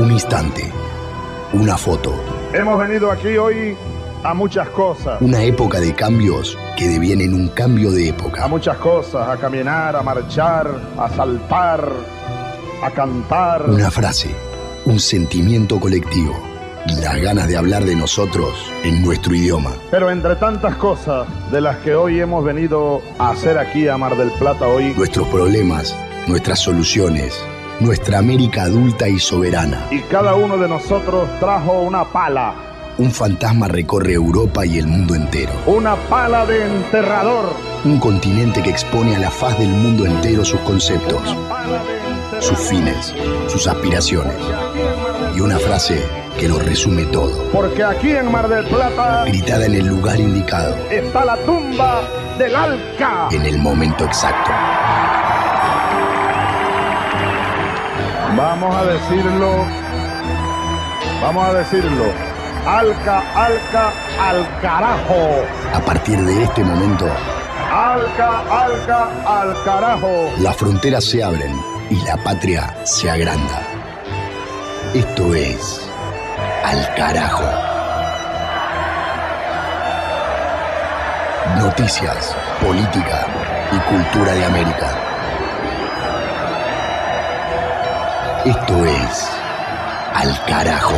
Un instante, una foto. Hemos venido aquí hoy a muchas cosas. Una época de cambios que devienen un cambio de época. A muchas cosas, a caminar, a marchar, a saltar, a cantar. Una frase, un sentimiento colectivo y las ganas de hablar de nosotros en nuestro idioma. Pero entre tantas cosas de las que hoy hemos venido a hacer aquí a Mar del Plata hoy, nuestros problemas, nuestras soluciones, nuestra América adulta y soberana. Y cada uno de nosotros trajo una pala. Un fantasma recorre Europa y el mundo entero. Una pala de enterrador. Un continente que expone a la faz del mundo entero sus conceptos, sus fines, sus aspiraciones. Y una frase que lo resume todo. Porque aquí en Mar del Plata, gritada en el lugar indicado, está la tumba del Alca. En el momento exacto. Vamos a decirlo. Alca, Alca, al carajo. A partir de este momento, Alca, Alca, al carajo. Las fronteras se abren y la patria se agranda. Esto es Al Carajo. Noticias, política y cultura de América. Esto es Al Carajo.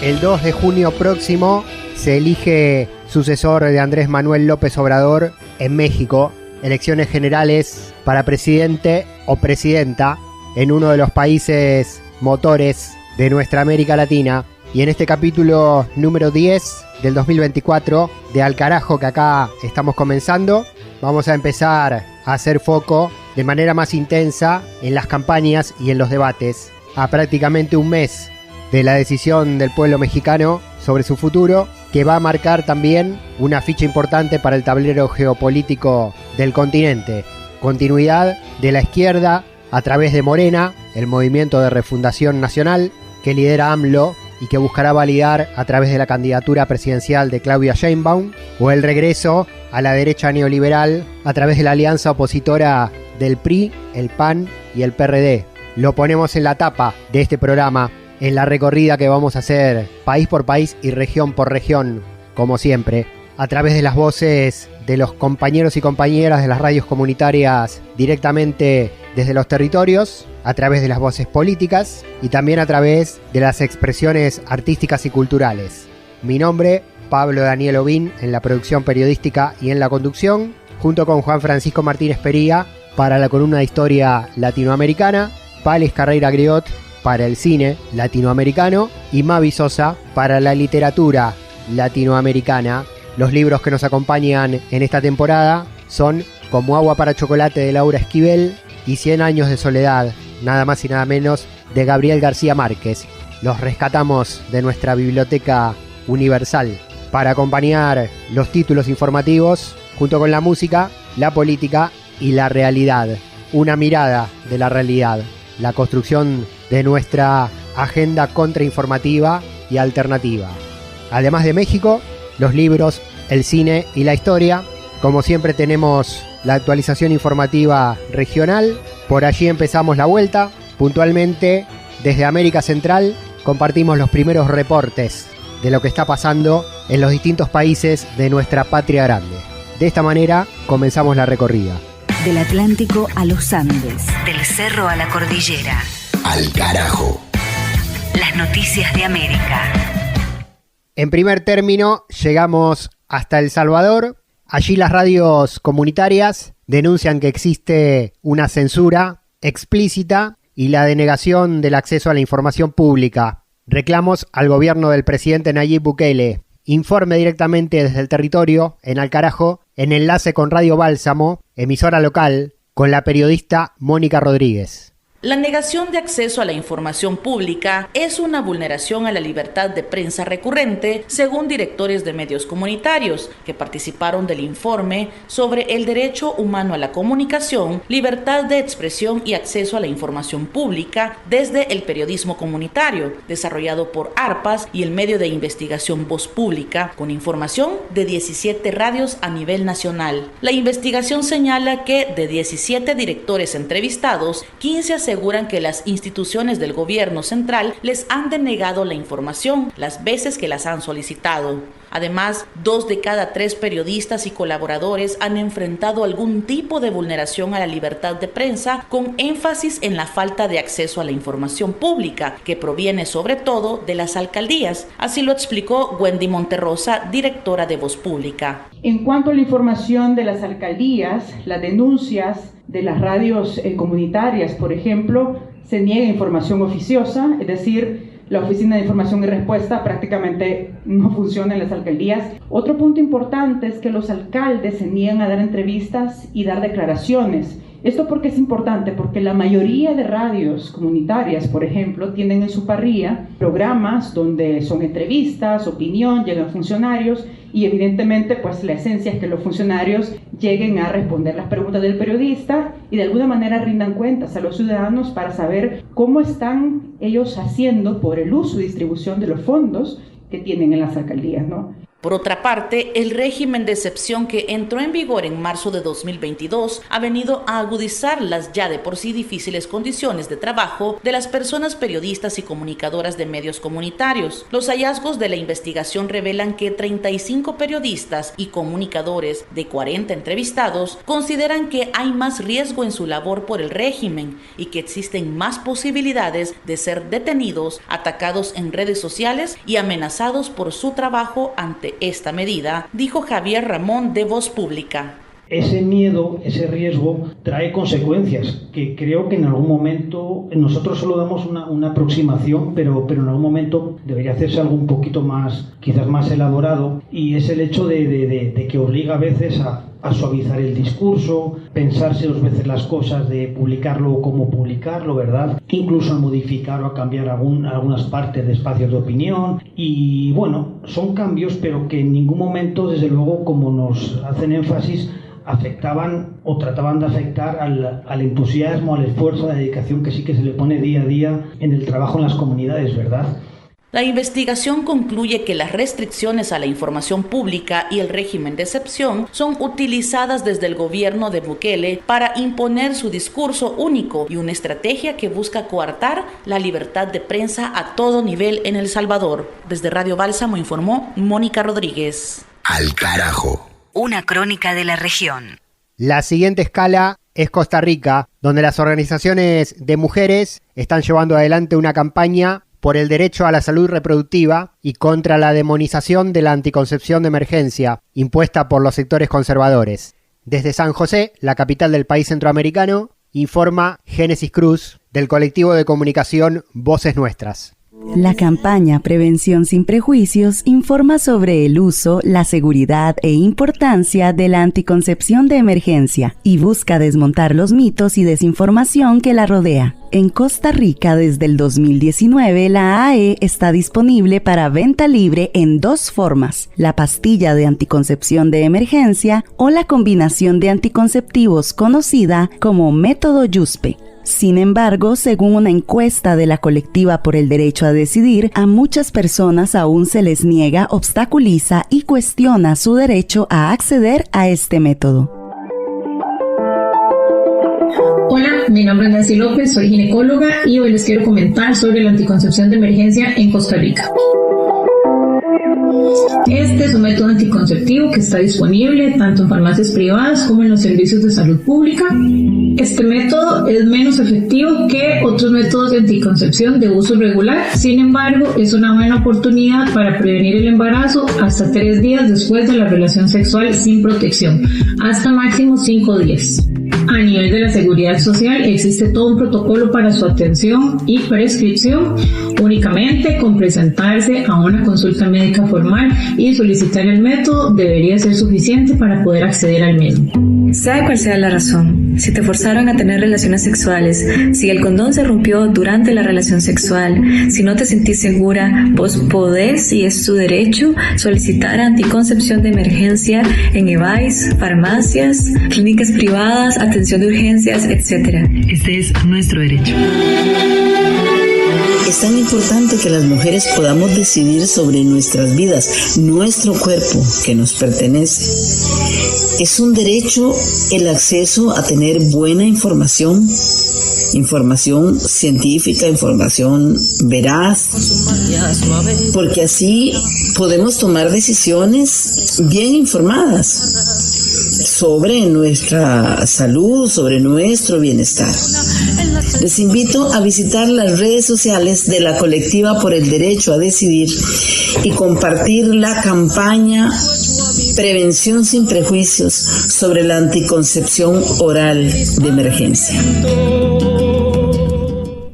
El 2 de junio próximo se elige sucesor de Andrés Manuel López Obrador en México. Elecciones generales para presidente o presidenta en uno de los países motores de nuestra América Latina. Y en este capítulo número 10 del 2024 de Al Carajo que acá estamos comenzando, vamos a empezar a hacer foco de manera más intensa en las campañas y en los debates. A prácticamente un mes de la decisión del pueblo mexicano sobre su futuro, que va a marcar también una ficha importante para el tablero geopolítico del continente. Continuidad de la izquierda a través de Morena, el movimiento de refundación nacional que lidera AMLO y que buscará validar a través de la candidatura presidencial de Claudia Sheinbaum, o el regreso a la derecha neoliberal a través de la alianza opositora del PRI, el PAN y el PRD. Lo ponemos en la tapa de este programa, en la recorrida que vamos a hacer país por país y región por región, como siempre, a través de las voces de los compañeros y compañeras de las radios comunitarias directamente desde los territorios, a través de las voces políticas y también a través de las expresiones artísticas y culturales. Mi nombre, Pablo Daniel Ovín, en la producción periodística y en la conducción, junto con Juan Francisco Martínez Pería para la columna de historia latinoamericana, Pales Carreira Griot para el cine latinoamericano y Mavi Sosa para la literatura latinoamericana. Los libros que nos acompañan en esta temporada son Como agua para chocolate de Laura Esquivel y 100 años de soledad, nada más y nada menos, de Gabriel García Márquez. Los rescatamos de nuestra biblioteca universal para acompañar los títulos informativos junto con la música, la política y la realidad. Una mirada de la realidad, la construcción de nuestra agenda contrainformativa y alternativa. Además de México, los libros, el cine y la historia. Como siempre tenemos la actualización informativa regional. Por allí empezamos la vuelta. Puntualmente, desde América Central, compartimos los primeros reportes de lo que está pasando en los distintos países de nuestra patria grande. De esta manera, comenzamos la recorrida. Del Atlántico a los Andes, del cerro a la cordillera. Al Carajo. Las noticias de América. En primer término, llegamos hasta El Salvador. Allí las radios comunitarias denuncian que existe una censura explícita y la denegación del acceso a la información pública. Reclamos al gobierno del presidente Nayib Bukele. Informe directamente desde el territorio, en Al Carajo, en enlace con Radio Bálsamo, emisora local, con la periodista Mónica Rodríguez. La negación de acceso a la información pública es una vulneración a la libertad de prensa recurrente, según directores de medios comunitarios que participaron del informe sobre el derecho humano a la comunicación, libertad de expresión y acceso a la información pública desde el periodismo comunitario, desarrollado por ARPAS y el medio de investigación Voz Pública, con información de 17 radios a nivel nacional. La investigación señala que de 17 directores entrevistados, 15 aseguran que las instituciones del gobierno central les han denegado la información las veces que las han solicitado. Además, 2 de cada 3 periodistas y colaboradores han enfrentado algún tipo de vulneración a la libertad de prensa, con énfasis en la falta de acceso a la información pública, que proviene sobre todo de las alcaldías. Así lo explicó Wendy Monterrosa, directora de Voz Pública. En cuanto a la información de las alcaldías, las denuncias de las radios comunitarias, por ejemplo, se niega información oficiosa, es decir, la Oficina de Información y Respuesta prácticamente no funciona en las alcaldías. Otro punto importante es que los alcaldes se niegan a dar entrevistas y dar declaraciones. ¿Esto por qué es importante? Porque la mayoría de radios comunitarias, por ejemplo, tienen en su parrilla programas donde son entrevistas, opinión, llegan funcionarios y evidentemente pues la esencia es que los funcionarios lleguen a responder las preguntas del periodista y de alguna manera rindan cuentas a los ciudadanos para saber cómo están ellos haciendo por el uso y distribución de los fondos que tienen en las alcaldías, ¿no? Por otra parte, el régimen de excepción que entró en vigor en marzo de 2022 ha venido a agudizar las ya de por sí difíciles condiciones de trabajo de las personas periodistas y comunicadoras de medios comunitarios. Los hallazgos de la investigación revelan que 35 periodistas y comunicadores de 40 entrevistados consideran que hay más riesgo en su labor por el régimen y que existen más posibilidades de ser detenidos, atacados en redes sociales y amenazados por su trabajo ante esta medida, dijo Javier Ramón de Voz Pública. Ese miedo, ese riesgo trae consecuencias que creo que en algún momento nosotros solo damos una aproximación, pero en algún momento debería hacerse algo un poquito más, quizás más elaborado, y es el hecho de que obliga a veces a suavizar el discurso, pensarse 2 veces las cosas de publicarlo o cómo publicarlo, ¿verdad? Incluso a modificar o a cambiar algunas partes de espacios de opinión. Y bueno, son cambios, pero que en ningún momento, desde luego, como nos hacen énfasis, afectaban o trataban de afectar al entusiasmo, al esfuerzo, a la dedicación que sí que se le pone día a día en el trabajo en las comunidades, ¿verdad? La investigación concluye que las restricciones a la información pública y el régimen de excepción son utilizadas desde el gobierno de Bukele para imponer su discurso único y una estrategia que busca coartar la libertad de prensa a todo nivel en El Salvador. Desde Radio Bálsamo informó Mónica Rodríguez. Al carajo. Una crónica de la región. La siguiente escala es Costa Rica, donde las organizaciones de mujeres están llevando adelante una campaña por el derecho a la salud reproductiva y contra la demonización de la anticoncepción de emergencia impuesta por los sectores conservadores. Desde San José, la capital del país centroamericano, informa Génesis Cruz, del colectivo de comunicación Voces Nuestras. La campaña Prevención sin Prejuicios informa sobre el uso, la seguridad e importancia de la anticoncepción de emergencia y busca desmontar los mitos y desinformación que la rodea. En Costa Rica, desde el 2019, la AE está disponible para venta libre en 2 formas: la pastilla de anticoncepción de emergencia o la combinación de anticonceptivos conocida como método Yuspe. Sin embargo, según una encuesta de la colectiva por el derecho a decidir, a muchas personas aún se les niega, obstaculiza y cuestiona su derecho a acceder a este método. Hola, mi nombre es Nancy López, soy ginecóloga y hoy les quiero comentar sobre la anticoncepción de emergencia en Costa Rica. Este es un método anticonceptivo que está disponible tanto en farmacias privadas como en los servicios de salud pública. Este método es menos efectivo que otros métodos de anticoncepción de uso regular. Sin embargo, es una buena oportunidad para prevenir el embarazo hasta 3 días después de la relación sexual sin protección, hasta máximo 5 días. A nivel de la seguridad social existe todo un protocolo para su atención y prescripción. Únicamente con presentarse a una consulta médica formal y solicitar el método debería ser suficiente para poder acceder al mismo. Sea cual sea la razón, si te forzaron a tener relaciones sexuales, si el condón se rompió durante la relación sexual, si no te sentís segura, vos podés, y es tu derecho, solicitar anticoncepción de emergencia en EVAIS, farmacias, clínicas privadas, atención de urgencias, etc. Este es nuestro derecho. Es tan importante que las mujeres podamos decidir sobre nuestras vidas, nuestro cuerpo que nos pertenece. Es un derecho el acceso a tener buena información científica, información veraz, porque así podemos tomar decisiones bien informadas sobre nuestra salud, sobre nuestro bienestar. Les invito a visitar las redes sociales de la Colectiva por el Derecho a Decidir y compartir la campaña Prevención sin Prejuicios sobre la anticoncepción oral de emergencia.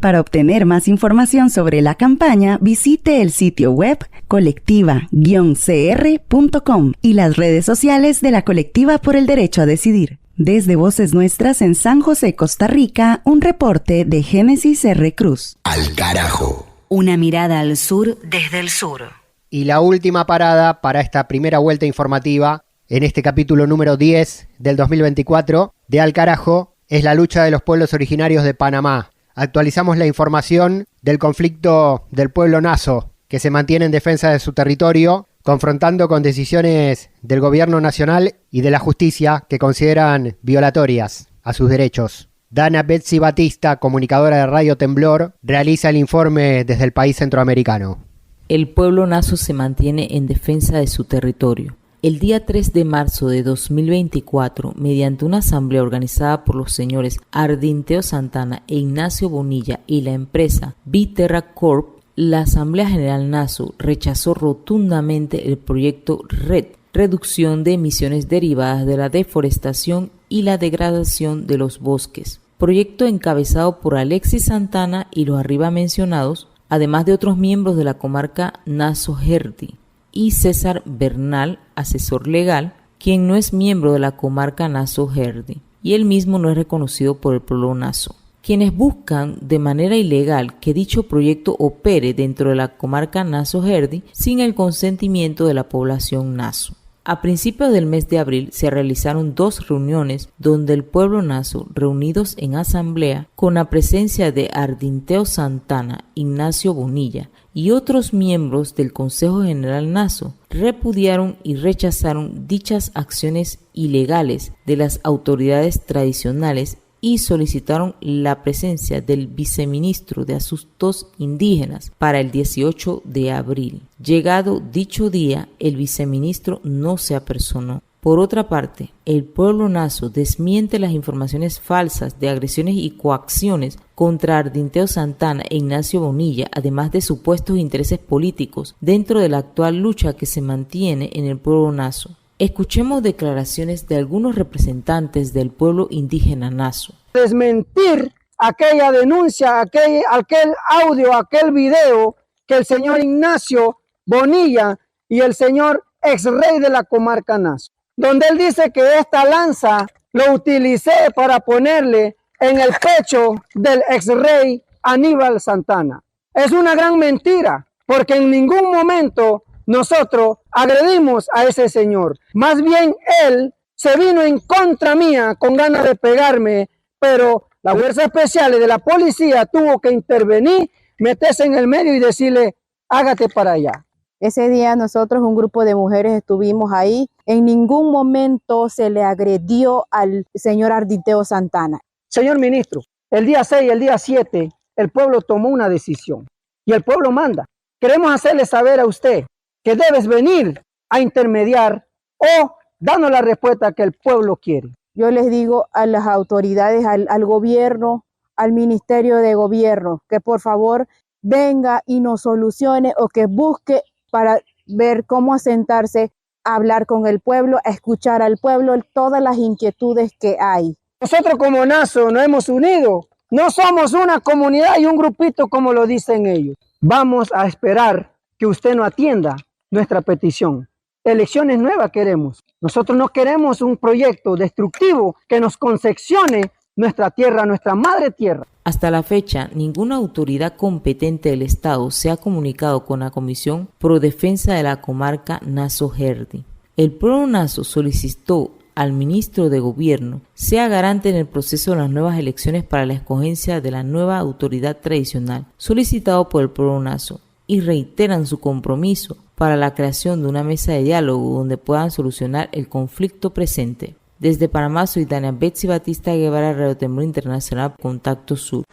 Para obtener más información sobre la campaña, visite el sitio web colectiva-cr.com y las redes sociales de la Colectiva por el Derecho a Decidir. Desde Voces Nuestras en San José, Costa Rica, un reporte de Génesis R. Cruz. Al carajo. Una mirada al sur desde el sur. Y la última parada para esta primera vuelta informativa, en este capítulo número 10 del 2024 de Al Carajo, es la lucha de los pueblos originarios de Panamá. Actualizamos la información del conflicto del pueblo naso, que se mantiene en defensa de su territorio, confrontando con decisiones del gobierno nacional y de la justicia que consideran violatorias a sus derechos. Dana Betsy Batista, comunicadora de Radio Temblor, realiza el informe desde el país centroamericano. El pueblo naso se mantiene en defensa de su territorio. El día 3 de marzo de 2024, mediante una asamblea organizada por los señores Ardinteo Santana e Ignacio Bonilla y la empresa Viterra Corp, la Asamblea General Naso rechazó rotundamente el proyecto RED, reducción de emisiones derivadas de la deforestación y la degradación de los bosques, proyecto encabezado por Alexis Santana y los arriba mencionados, además de otros miembros de la comarca Naso-Herdi, y César Bernal, asesor legal, quien no es miembro de la comarca Naso-Herdi, y él mismo no es reconocido por el pueblo Naso, quienes buscan de manera ilegal que dicho proyecto opere dentro de la comarca Naso-Herdi sin el consentimiento de la población Naso. A principios del mes de abril se realizaron 2 reuniones donde el pueblo Naso, reunidos en asamblea, con la presencia de Ardinteo Santana, Ignacio Bonilla y otros miembros del Consejo General Naso, repudiaron y rechazaron dichas acciones ilegales de las autoridades tradicionales y solicitaron la presencia del viceministro de Asuntos Indígenas para el 18 de abril. Llegado dicho día, el viceministro no se apersonó. Por otra parte, el pueblo naso desmiente las informaciones falsas de agresiones y coacciones contra Ardinteo Santana e Ignacio Bonilla, además de supuestos intereses políticos dentro de la actual lucha que se mantiene en el pueblo naso. Escuchemos declaraciones de algunos representantes del pueblo indígena naso. Desmentir aquella denuncia, aquel audio, aquel video que el señor Ignacio Bonilla y el señor ex rey de la comarca Naso, donde él dice que esta lanza lo utilicé para ponerle en el pecho del ex rey Aníbal Santana. Es una gran mentira, porque en ningún momento nosotros agredimos a ese señor. Más bien él se vino en contra mía con ganas de pegarme, pero las fuerzas especiales de la policía tuvo que intervenir, meterse en el medio y decirle, hágate para allá. Ese día nosotros, un grupo de mujeres, estuvimos ahí. En ningún momento se le agredió al señor Ardinteo Santana. Señor ministro, el día 6 y el día 7, el pueblo tomó una decisión y el pueblo manda. Queremos hacerle saber a usted que debes venir a intermediar o darnos la respuesta que el pueblo quiere. Yo les digo a las autoridades, al gobierno, al Ministerio de Gobierno, que por favor venga y nos solucione o que busque para ver cómo sentarse a hablar con el pueblo, a escuchar al pueblo, todas las inquietudes que hay. Nosotros como Naso nos hemos unido, no somos una comunidad y un grupito como lo dicen ellos. Vamos a esperar que usted nos atienda nuestra petición. elecciones nuevas queremos. Nosotros no queremos un proyecto destructivo que nos concepcione nuestra tierra, nuestra madre tierra. Hasta la fecha, ninguna autoridad competente del Estado se ha comunicado con la Comisión Pro Defensa de la Comarca Naso-Herdi. El Pro Naso solicitó al ministro de Gobierno sea garante en el proceso de las nuevas elecciones para la escogencia de la nueva autoridad tradicional solicitado por el Pro Naso y reiteran su compromiso para la creación de una mesa de diálogo donde puedan solucionar el conflicto presente. Desde Panamá, soy Tania Betsy Batista Guevara, Radio Temblor Internacional, Contacto Sur.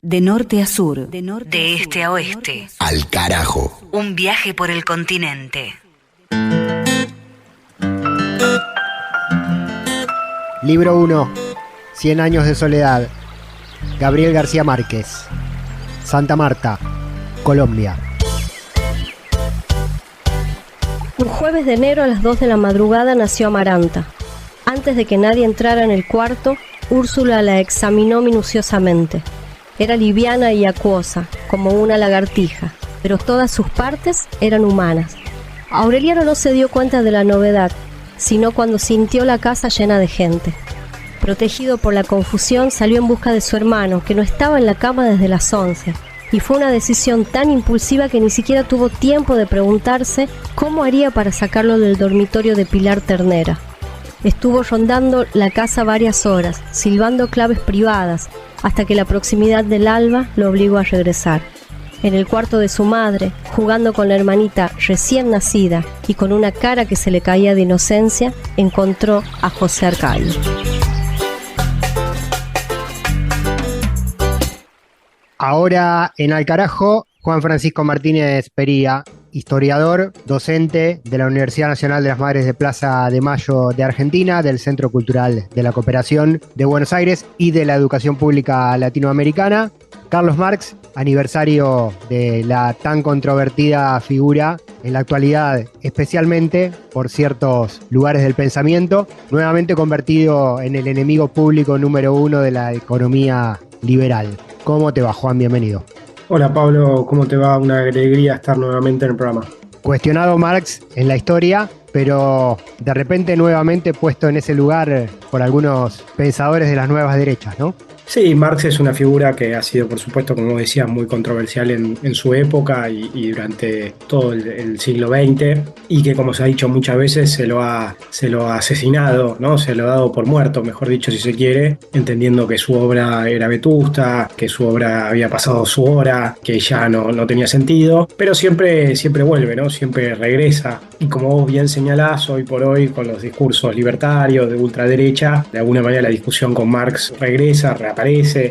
De norte a sur, de este a oeste. Al carajo. Un viaje por el continente. Libro 1. 100 años de soledad. Gabriel García Márquez. Santa Marta, Colombia. Un jueves de enero a las 2 de la madrugada nació Amaranta. Antes de que nadie entrara en el cuarto, Úrsula la examinó minuciosamente. Era liviana y acuosa, como una lagartija, pero todas sus partes eran humanas. Aureliano no se dio cuenta de la novedad, sino cuando sintió la casa llena de gente. Protegido por la confusión, salió en busca de su hermano, que no estaba en la cama desde las 11, y fue una decisión tan impulsiva que ni siquiera tuvo tiempo de preguntarse cómo haría para sacarlo del dormitorio de Pilar Ternera. Estuvo rondando la casa varias horas, silbando claves privadas, hasta que la proximidad del alba lo obligó a regresar. En el cuarto de su madre, jugando con la hermanita recién nacida y con una cara que se le caía de inocencia, encontró a José Arcadio. Ahora en Al Carajo, Juan Francisco Martínez Pería, historiador, docente de la Universidad Nacional de las Madres de Plaza de Mayo de Argentina, del Centro Cultural de la Cooperación de Buenos Aires y de la Educación Pública Latinoamericana. Carlos Marx, aniversario de la tan controvertida figura en la actualidad, especialmente por ciertos lugares del pensamiento, nuevamente convertido en el enemigo público número 1 de la economía liberal. ¿Cómo te va, Juan? Bienvenido. Hola Pablo, ¿cómo te va? Una alegría estar nuevamente en el programa. Cuestionado Marx en la historia, pero de repente nuevamente puesto en ese lugar por algunos pensadores de las nuevas derechas, ¿no? Sí, Marx es una figura que ha sido, por supuesto, como decías, muy controversial en su época y durante todo el siglo XX, y que, como se ha dicho muchas veces, se lo ha asesinado, ¿no? Se lo ha dado por muerto, mejor dicho, si se quiere, entendiendo que su obra era vetusta, que su obra había pasado su hora, que ya no tenía sentido, pero siempre vuelve, ¿no? Siempre regresa. Y como vos bien señalás, hoy por hoy, con los discursos libertarios de ultraderecha, de alguna manera la discusión con Marx regresa, reaparece.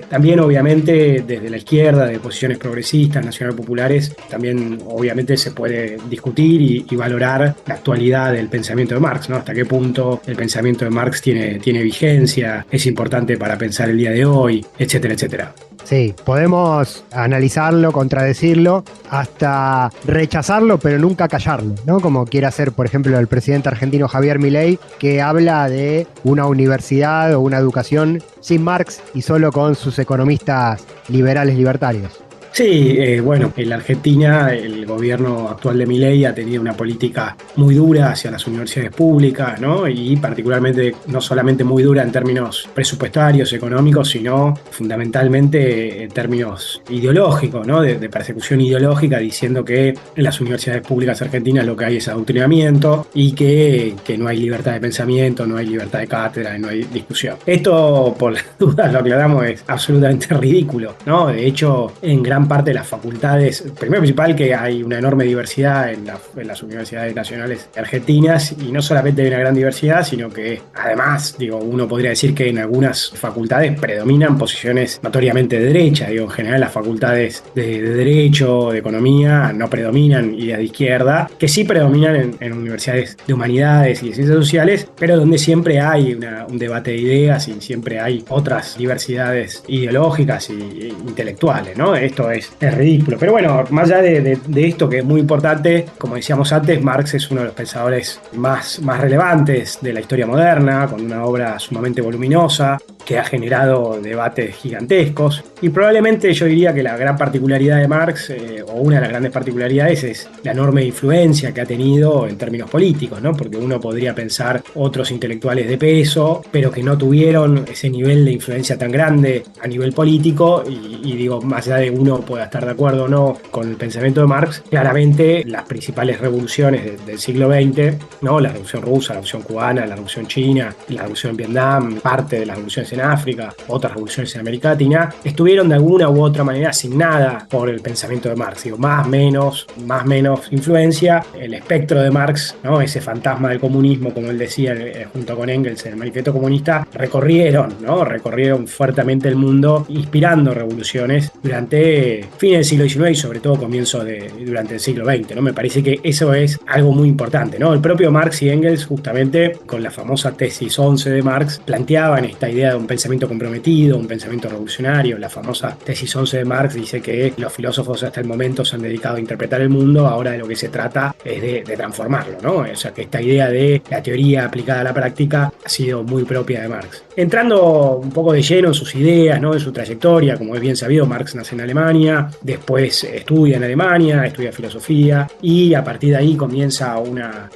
También, obviamente, desde la izquierda, de posiciones progresistas, nacionalpopulares, también, obviamente, se puede discutir y valorar la actualidad del pensamiento de Marx, ¿no? Hasta qué punto el pensamiento de Marx tiene vigencia, es importante para pensar el día de hoy, etcétera, etcétera. Sí, podemos analizarlo, contradecirlo, hasta rechazarlo, pero nunca callarlo, ¿no? Como quiere hacer, por ejemplo, el presidente argentino Javier Milei, que habla de una universidad o una educación sin Marx y solo con sus economistas liberales libertarios. Sí, bueno, en la Argentina el gobierno actual de Milei ha tenido una política muy dura hacia las universidades públicas, ¿no? Y particularmente no solamente muy dura en términos presupuestarios, económicos, sino fundamentalmente en términos ideológicos, ¿no? De persecución ideológica, diciendo que en las universidades públicas argentinas lo que hay es adoctrinamiento y que no hay libertad de pensamiento, no hay libertad de cátedra, no hay discusión. Esto, por las dudas, lo aclaramos, es absolutamente ridículo, ¿no? De hecho, en gran parte de las facultades, primero principal que hay una enorme diversidad en las universidades nacionales argentinas, y no solamente hay una gran diversidad, sino que además, uno podría decir que en algunas facultades predominan posiciones notoriamente de derecha, en general las facultades de derecho, de economía, no predominan ideas de izquierda, que sí predominan en universidades de humanidades y de ciencias sociales, pero donde siempre hay un debate de ideas y siempre hay otras diversidades ideológicas e intelectuales, ¿no? Esto es ridículo. Pero bueno, más allá de esto, que es muy importante, como decíamos antes, Marx es uno de los pensadores más relevantes de la historia moderna, con una obra sumamente voluminosa, que ha generado debates gigantescos. Y probablemente yo diría que la gran particularidad de Marx, o una de las grandes particularidades, es la enorme influencia que ha tenido en términos políticos, ¿no? Porque uno podría pensar otros intelectuales de peso, pero que no tuvieron ese nivel de influencia tan grande a nivel político, y digo, más allá de uno pueda estar de acuerdo o no con el pensamiento de Marx, claramente las principales revoluciones del siglo XX, ¿no? La revolución rusa, la revolución cubana, la revolución china, la revolución en Vietnam, parte de las revoluciones en África, otras revoluciones en América Latina, estuvieron de alguna u otra manera asignadas por el pensamiento de Marx. Digo, más menos influencia, el espectro de Marx, ¿no? Ese fantasma del comunismo, como él decía junto con Engels en el Manifiesto Comunista, recorrieron fuertemente el mundo, inspirando revoluciones durante fines del siglo XIX y sobre todo durante el siglo XX, ¿no? Me parece que eso es algo muy importante, ¿no? El propio Marx y Engels, justamente con la famosa tesis 11 de Marx, planteaban esta idea de un pensamiento comprometido, un pensamiento revolucionario. La famosa tesis 11 de Marx dice que los filósofos hasta el momento se han dedicado a interpretar el mundo, ahora de lo que se trata es de transformarlo, ¿no? O sea, que esta idea de la teoría aplicada a la práctica ha sido muy propia de Marx. Entrando un poco de lleno en sus ideas, ¿no? En su trayectoria, como es bien sabido, Marx nace en Alemania, después estudia en Alemania, estudia filosofía, y a partir de ahí comienza una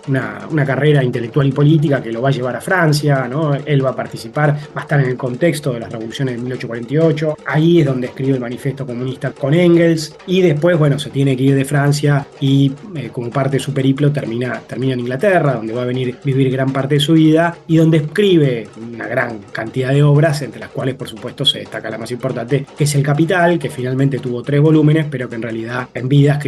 carrera intelectual y política que lo va a llevar a Francia, ¿no? Él va a participar, va a estar en el contexto de las revoluciones de 1848, ahí es donde escribe el Manifiesto Comunista con Engels, y después, se tiene que ir de Francia y como parte de su periplo termina en Inglaterra, donde va a vivir gran parte de su vida y donde escribe una gran cantidad de obras, entre las cuales por supuesto se destaca la más importante, que es El Capital, que finalmente tuvo 3 volúmenes, pero que en realidad en vida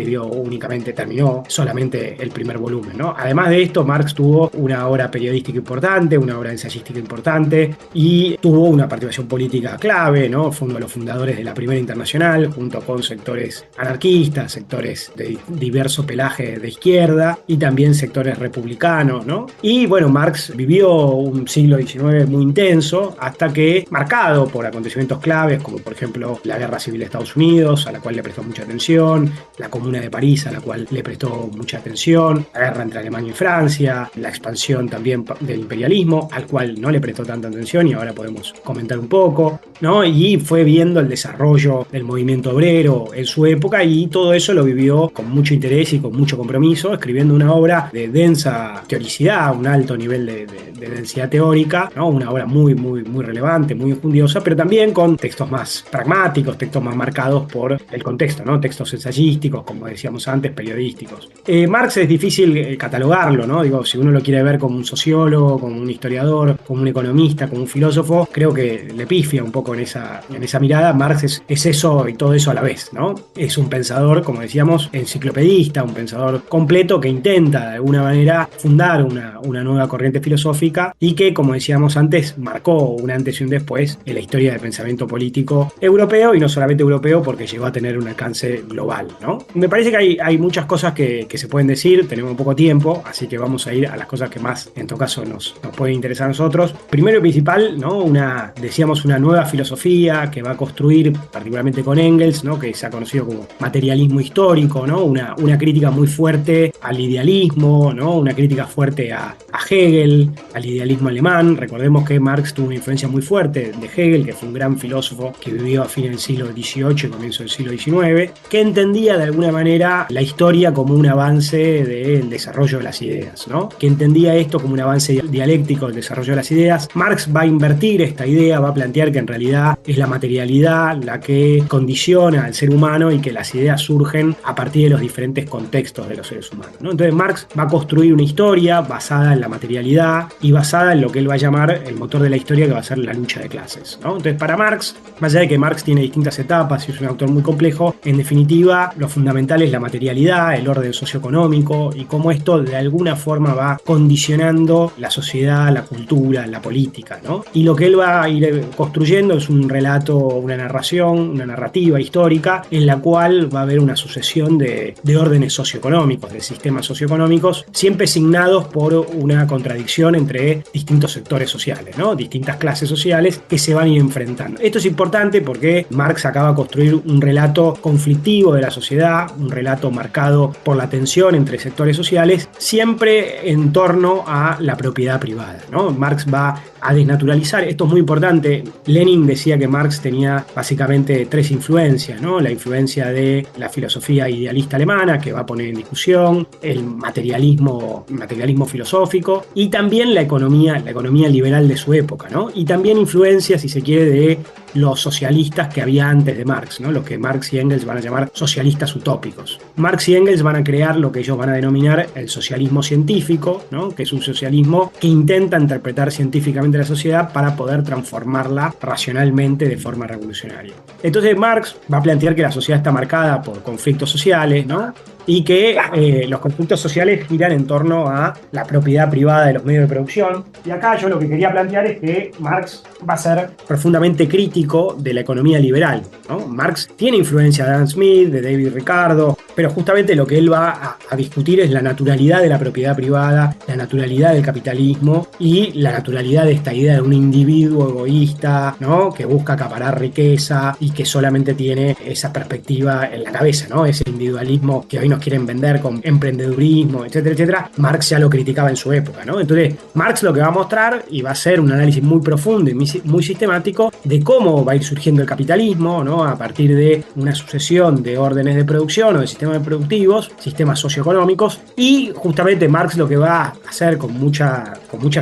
terminó solamente el primer volumen, ¿no? Además de esto, Marx tuvo una obra periodística importante, una obra ensayística importante, y tuvo una participación política clave, ¿no? Fue uno de los fundadores de la Primera Internacional, junto con sectores anarquistas, sectores de diverso pelaje de izquierda y también sectores republicanos, ¿no? Y Marx vivió un siglo XIX muy intenso, hasta que, marcado por acontecimientos claves, como por ejemplo la Guerra Civil de Estados Unidos, a la cual le prestó mucha atención, la Comuna de París, a la cual le prestó mucha atención, la guerra entre Alemania y Francia, la expansión también del imperialismo, al cual no le prestó tanta atención y ahora podemos comentar un poco, ¿no? Y fue viendo el desarrollo del movimiento obrero en su época, y todo eso lo vivió con mucho interés y con mucho compromiso, escribiendo una obra de densa teoricidad, un alto nivel de densidad teórica, ¿no? Una obra muy relevante, muy enjundiosa, pero también con textos más pragmáticos, textos más marcados por el contexto, ¿no? Textos ensayísticos, como decíamos antes, periodísticos. Marx es difícil catalogarlo, ¿no? Digo, si uno lo quiere ver como un sociólogo, como un historiador, como un economista, como un filósofo, creo que le pifia un poco en esa mirada. Marx es eso y todo eso a la vez, ¿no? Es un pensador, como decíamos, enciclopedista, un pensador completo que intenta de alguna manera fundar una nueva corriente filosófica y que, como decíamos antes, marcó un antes y un después en la historia del pensamiento político europeo, y no solamente europeo, porque llegó a tener un alcance global, ¿no? Me parece que hay muchas cosas que se pueden decir, tenemos poco tiempo, así que vamos a ir a las cosas que más, en todo caso, nos pueden interesar a nosotros. Primero y principal, ¿no? Una nueva filosofía que va a construir, particularmente con Engels, ¿no? Que se ha conocido como materialismo histórico, ¿no? Una crítica muy fuerte al idealismo, ¿no? Una crítica fuerte a Hegel, al idealismo alemán. Recordemos que Marx tuvo una influencia muy fuerte de Hegel, que fue un gran filósofo que vivió a fines del siglo XVIII y comienzo del siglo XIX, que entendía de alguna manera la historia como un avance del desarrollo de las ideas, ¿no? Que entendía esto como un avance dialéctico del desarrollo de las ideas. Marx va a invertir esta idea, va a plantear que en realidad es la materialidad la que condiciona al ser humano y que las ideas surgen a partir de los diferentes contextos de los seres humanos, ¿no? Entonces Marx va a construir una historia basada en la materialidad y basada en lo que él va a llamar el motor de la historia, que va a ser la lucha de clases, ¿no? Entonces, para Marx, más allá de que Marx tiene distintas etapas y es un autor muy complejo, en definitiva lo fundamental es la materialidad, el orden socioeconómico y cómo esto de alguna forma va condicionando la sociedad, la cultura, la política, ¿no? Y lo que él va a ir construyendo es un relato, una narración, una narrativa histórica en la cual va a haber una sucesión de órdenes socioeconómicos, de sistemas socioeconómicos, siempre signados por una contradicción entre distintos sectores sociales, ¿no? Distintas clases sociales que se van a ir enfrentando. Esto es importante porque Marx acaba de construir un relato conflictivo de la sociedad, un relato marcado por la tensión entre sectores sociales, siempre en torno a la propiedad privada, ¿no? Marx va a desnaturalizar. Esto es muy importante. Lenin decía que Marx tenía básicamente 3 influencias, ¿no? La influencia de la filosofía idealista alemana, que va a poner en discusión, el materialismo filosófico, y también la economía liberal de su época, ¿no? Y también influencia, si se quiere, de los socialistas que había antes de Marx, ¿no? Los que Marx y Engels van a llamar socialistas utópicos. Marx y Engels van a crear lo que ellos van a denominar el socialismo científico, ¿no? Que es un socialismo que intenta interpretar científicamente la sociedad para poder transformarla racionalmente de forma revolucionaria. Entonces Marx va a plantear que la sociedad está marcada por conflictos sociales, ¿no? Y que los conflictos sociales giran en torno a la propiedad privada de los medios de producción. Y acá yo lo que quería plantear es que Marx va a ser profundamente crítico de la economía liberal, ¿no? Marx tiene influencia de Adam Smith, de David Ricardo, pero justamente lo que él va a discutir es la naturalidad de la propiedad privada, la naturalidad del capitalismo y la naturalidad de esta idea de un individuo egoísta, ¿no? Que busca acaparar riqueza y que solamente tiene esa perspectiva en la cabeza, ¿no? Ese individualismo que hoy nos quieren vender con emprendedurismo, etcétera, etcétera. Marx ya lo criticaba en su época, ¿no? Entonces, Marx lo que va a mostrar y va a hacer un análisis muy profundo y muy sistemático de cómo va a ir surgiendo el capitalismo, ¿no? A partir de una sucesión de órdenes de producción o de sistemas productivos, sistemas socioeconómicos, y justamente Marx lo que va a hacer con mucha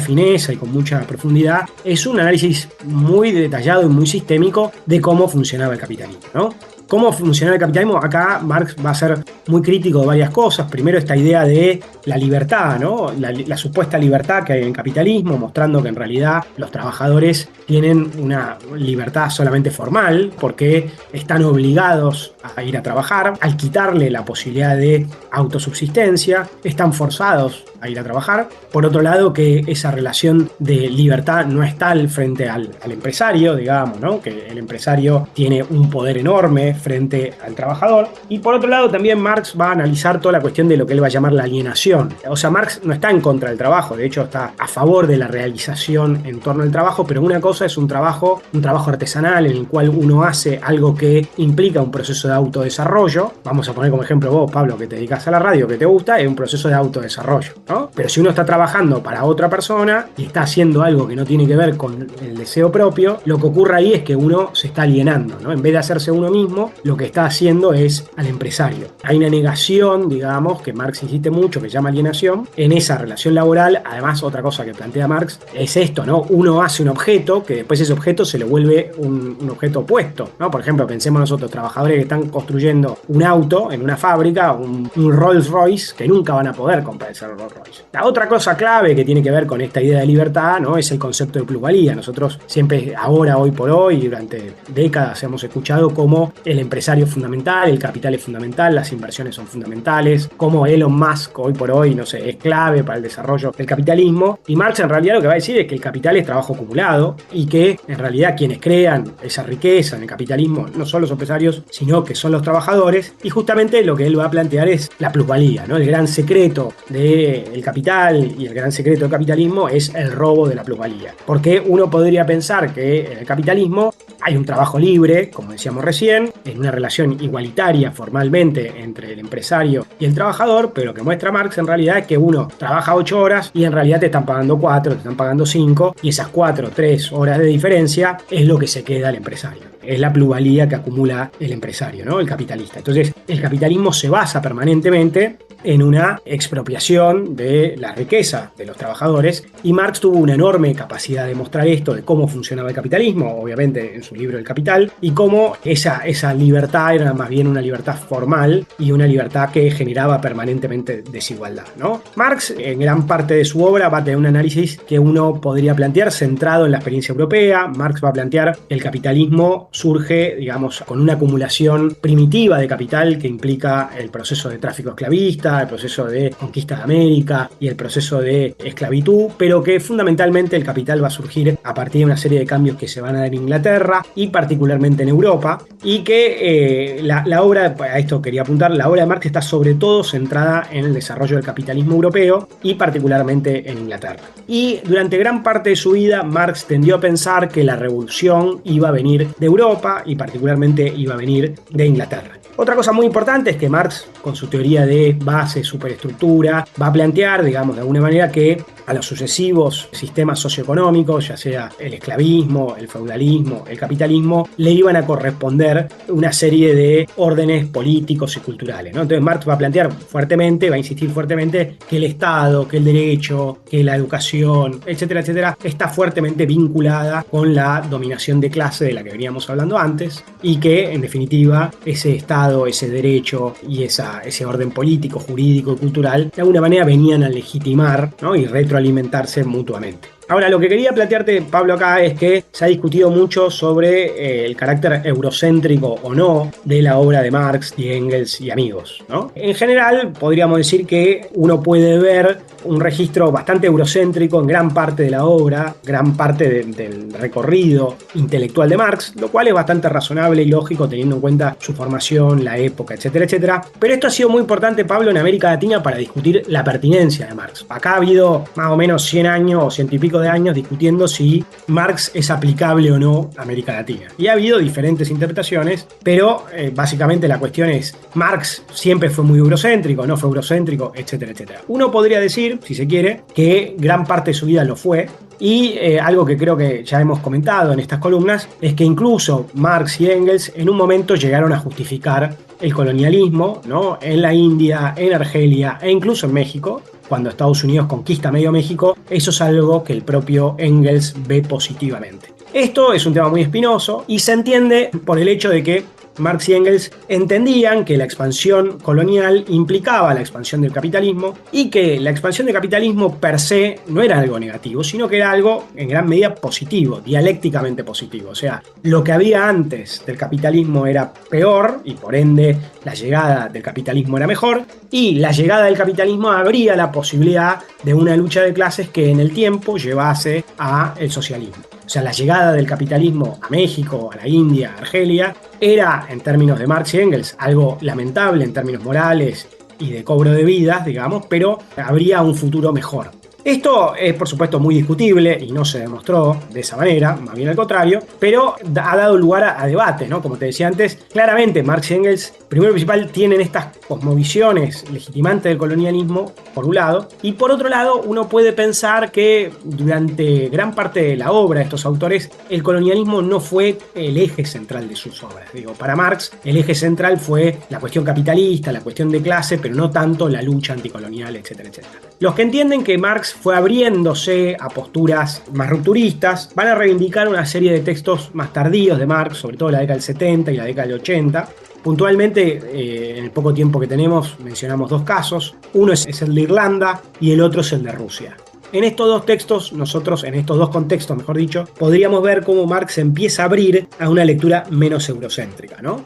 fineza y con mucha profundidad es un análisis muy detallado y muy sistémico de cómo funcionaba el capitalismo, ¿no? ¿Cómo funciona el capitalismo? Acá Marx va a ser muy crítico de varias cosas. Primero, esta idea de la libertad, ¿no? La supuesta libertad que hay en el capitalismo, mostrando que en realidad los trabajadores tienen una libertad solamente formal porque están obligados a ir a trabajar. Al quitarle la posibilidad de autosubsistencia, están forzados a ir a trabajar. Por otro lado, que esa relación de libertad no es tal frente al empresario, digamos, ¿no? Que el empresario tiene un poder enorme frente al trabajador. Y por otro lado, también Marx va a analizar toda la cuestión de lo que él va a llamar la alienación. O sea, Marx no está en contra del trabajo, de hecho está a favor de la realización en torno al trabajo, pero una cosa es un trabajo artesanal en el cual uno hace algo que implica un proceso de autodesarrollo. Vamos a poner como ejemplo vos, Pablo, que te dedicas a la radio, que te gusta, es un proceso de autodesarrollo, ¿no? Pero si uno está trabajando para otra persona y está haciendo algo que no tiene que ver con el deseo propio, lo que ocurre ahí es que uno se está alienando, ¿no? En vez de hacerse uno mismo, lo que está haciendo es al empresario. Hay una negación, digamos, que Marx insiste mucho, que se llama alienación, en esa relación laboral. Además, otra cosa que plantea Marx es esto, ¿no? Uno hace un objeto, que después ese objeto se le vuelve un objeto opuesto, ¿no? Por ejemplo, pensemos nosotros, trabajadores que están construyendo un auto en una fábrica, un Rolls Royce, que nunca van a poder comprar ese Rolls Royce. La otra cosa clave que tiene que ver con esta idea de libertad, ¿no? Es el concepto de plusvalía. Nosotros siempre, ahora, hoy por hoy, durante décadas hemos escuchado cómo el empresario es fundamental, el capital es fundamental, las inversiones son fundamentales, cómo Elon Musk hoy por hoy, no sé, es clave para el desarrollo del capitalismo. Y Marx en realidad lo que va a decir es que el capital es trabajo acumulado y que en realidad quienes crean esa riqueza en el capitalismo no son los empresarios, sino que son los trabajadores. Y justamente lo que él va a plantear es la plusvalía, ¿no? El gran secreto del capital y el gran secreto del capitalismo es el robo de la plusvalía. Porque uno podría pensar que en el capitalismo hay un trabajo libre, como decíamos recién, en una relación igualitaria formalmente entre el empresario y el trabajador, pero lo que muestra Marx en realidad es que uno trabaja 8 horas y en realidad te están pagando 4, te están pagando 5, y esas 4 o 3 horas de diferencia es lo que se queda al empresario. Es la plusvalía que acumula el empresario, ¿no? El capitalista. Entonces, el capitalismo se basa permanentemente en una expropiación de la riqueza de los trabajadores, y Marx tuvo una enorme capacidad de mostrar esto, de cómo funcionaba el capitalismo, obviamente en su libro El Capital, y cómo esa libertad era más bien una libertad formal y una libertad que generaba permanentemente desigualdad, ¿no? Marx, en gran parte de su obra, va a tener un análisis que uno podría plantear centrado en la experiencia europea. Marx va a plantear que el capitalismo surge, digamos, con una acumulación primitiva de capital que implica el proceso de tráfico esclavista, el proceso de conquista de América y el proceso de esclavitud, pero que fundamentalmente el capital va a surgir a partir de una serie de cambios que se van a dar en Inglaterra y particularmente en Europa, y que la obra, a esto quería apuntar, la obra de Marx está sobre todo centrada en el desarrollo del capitalismo europeo y particularmente en Inglaterra. Y durante gran parte de su vida, Marx tendió a pensar que la revolución iba a venir de Europa y particularmente iba a venir de Inglaterra. Otra cosa muy importante es que Marx, con su teoría de base, superestructura, va a plantear, digamos, de alguna manera que a los sucesivos sistemas socioeconómicos, ya sea el esclavismo, el feudalismo, el capitalismo, le iban a corresponder una serie de órdenes políticos y culturales, ¿no? Entonces Marx va a plantear fuertemente, va a insistir fuertemente que el Estado, que el derecho, que la educación, etcétera, etcétera, está fuertemente vinculada con la dominación de clase de la que veníamos hablando antes, y que, en definitiva, ese Estado, ese derecho y ese orden político, jurídico y cultural, de alguna manera venían a legitimar, ¿no? Y retroalimentarse mutuamente. Ahora, lo que quería plantearte, Pablo, acá es que se ha discutido mucho sobre el carácter eurocéntrico o no de la obra de Marx y Engels y amigos, ¿no? En general, podríamos decir que uno puede ver un registro bastante eurocéntrico en gran parte de la obra, gran parte del recorrido intelectual de Marx, lo cual es bastante razonable y lógico teniendo en cuenta su formación, la época, etcétera, etcétera. Pero esto ha sido muy importante, Pablo, en América Latina para discutir la pertinencia de Marx. Acá ha habido más o menos 100 años o 100 y pico de años discutiendo si Marx es aplicable o no a América Latina. Y ha habido diferentes interpretaciones, pero básicamente la cuestión es, ¿Marx siempre fue muy eurocéntrico, no fue eurocéntrico, etcétera, etcétera? Uno podría decir, si se quiere, que gran parte de su vida lo fue. Y algo que creo que ya hemos comentado en estas columnas es que incluso Marx y Engels en un momento llegaron a justificar el colonialismo, ¿no? En la India, en Argelia e incluso en México. Cuando Estados Unidos conquista medio México, eso es algo que el propio Engels ve positivamente. Esto es un tema muy espinoso y se entiende por el hecho de que Marx y Engels entendían que la expansión colonial implicaba la expansión del capitalismo y que la expansión del capitalismo per se no era algo negativo, sino que era algo en gran medida positivo, dialécticamente positivo. O sea, lo que había antes del capitalismo era peor y por ende la llegada del capitalismo era mejor, y la llegada del capitalismo abría la posibilidad de una lucha de clases que en el tiempo llevase al socialismo. O sea, la llegada del capitalismo a México, a la India, a Argelia, era, en términos de Marx y Engels, algo lamentable en términos morales y de cobro de vidas, digamos, pero habría un futuro mejor. Esto es, por supuesto, muy discutible y no se demostró de esa manera, más bien al contrario, pero ha dado lugar a debate, ¿no? Como te decía antes, claramente Marx y Engels, primero y principal, tienen estas cosmovisiones legitimantes del colonialismo, por un lado, y por otro lado, uno puede pensar que durante gran parte de la obra de estos autores, el colonialismo no fue el eje central de sus obras. Digo, para Marx, el eje central fue la cuestión capitalista, la cuestión de clase, pero no tanto la lucha anticolonial, etcétera, etcétera. Los que entienden que Marx fue abriéndose a posturas más rupturistas van a reivindicar una serie de textos más tardíos de Marx, sobre todo la década del 70 y la década del 80. Puntualmente, en el poco tiempo que tenemos, mencionamos dos casos. Uno es el de Irlanda y el otro es el de Rusia. En estos dos textos, nosotros, en estos dos contextos, mejor dicho, podríamos ver cómo Marx empieza a abrir a una lectura menos eurocéntrica, ¿no?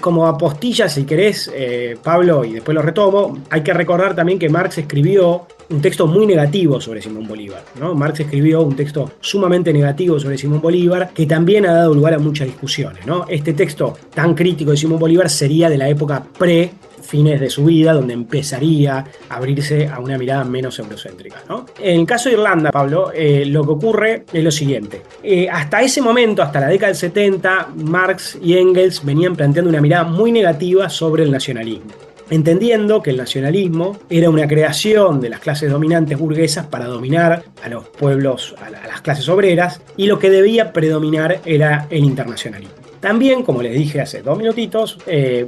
Como apostilla, si querés, Pablo, y después lo retomo, hay que recordar también que Marx escribió un texto muy negativo sobre Simón Bolívar, ¿no? Marx escribió un texto sumamente negativo sobre Simón Bolívar que también ha dado lugar a muchas discusiones, ¿no? Este texto tan crítico de Simón Bolívar sería de la época fines de su vida, donde empezaría a abrirse a una mirada menos eurocéntrica, ¿no? En el caso de Irlanda, Pablo, lo que ocurre es lo siguiente. Hasta ese momento, hasta la década del 70, Marx y Engels venían planteando una mirada muy negativa sobre el nacionalismo, entendiendo que el nacionalismo era una creación de las clases dominantes burguesas para dominar a los pueblos, a las clases obreras, y lo que debía predominar era el internacionalismo. También, como les dije hace 2 minutitos,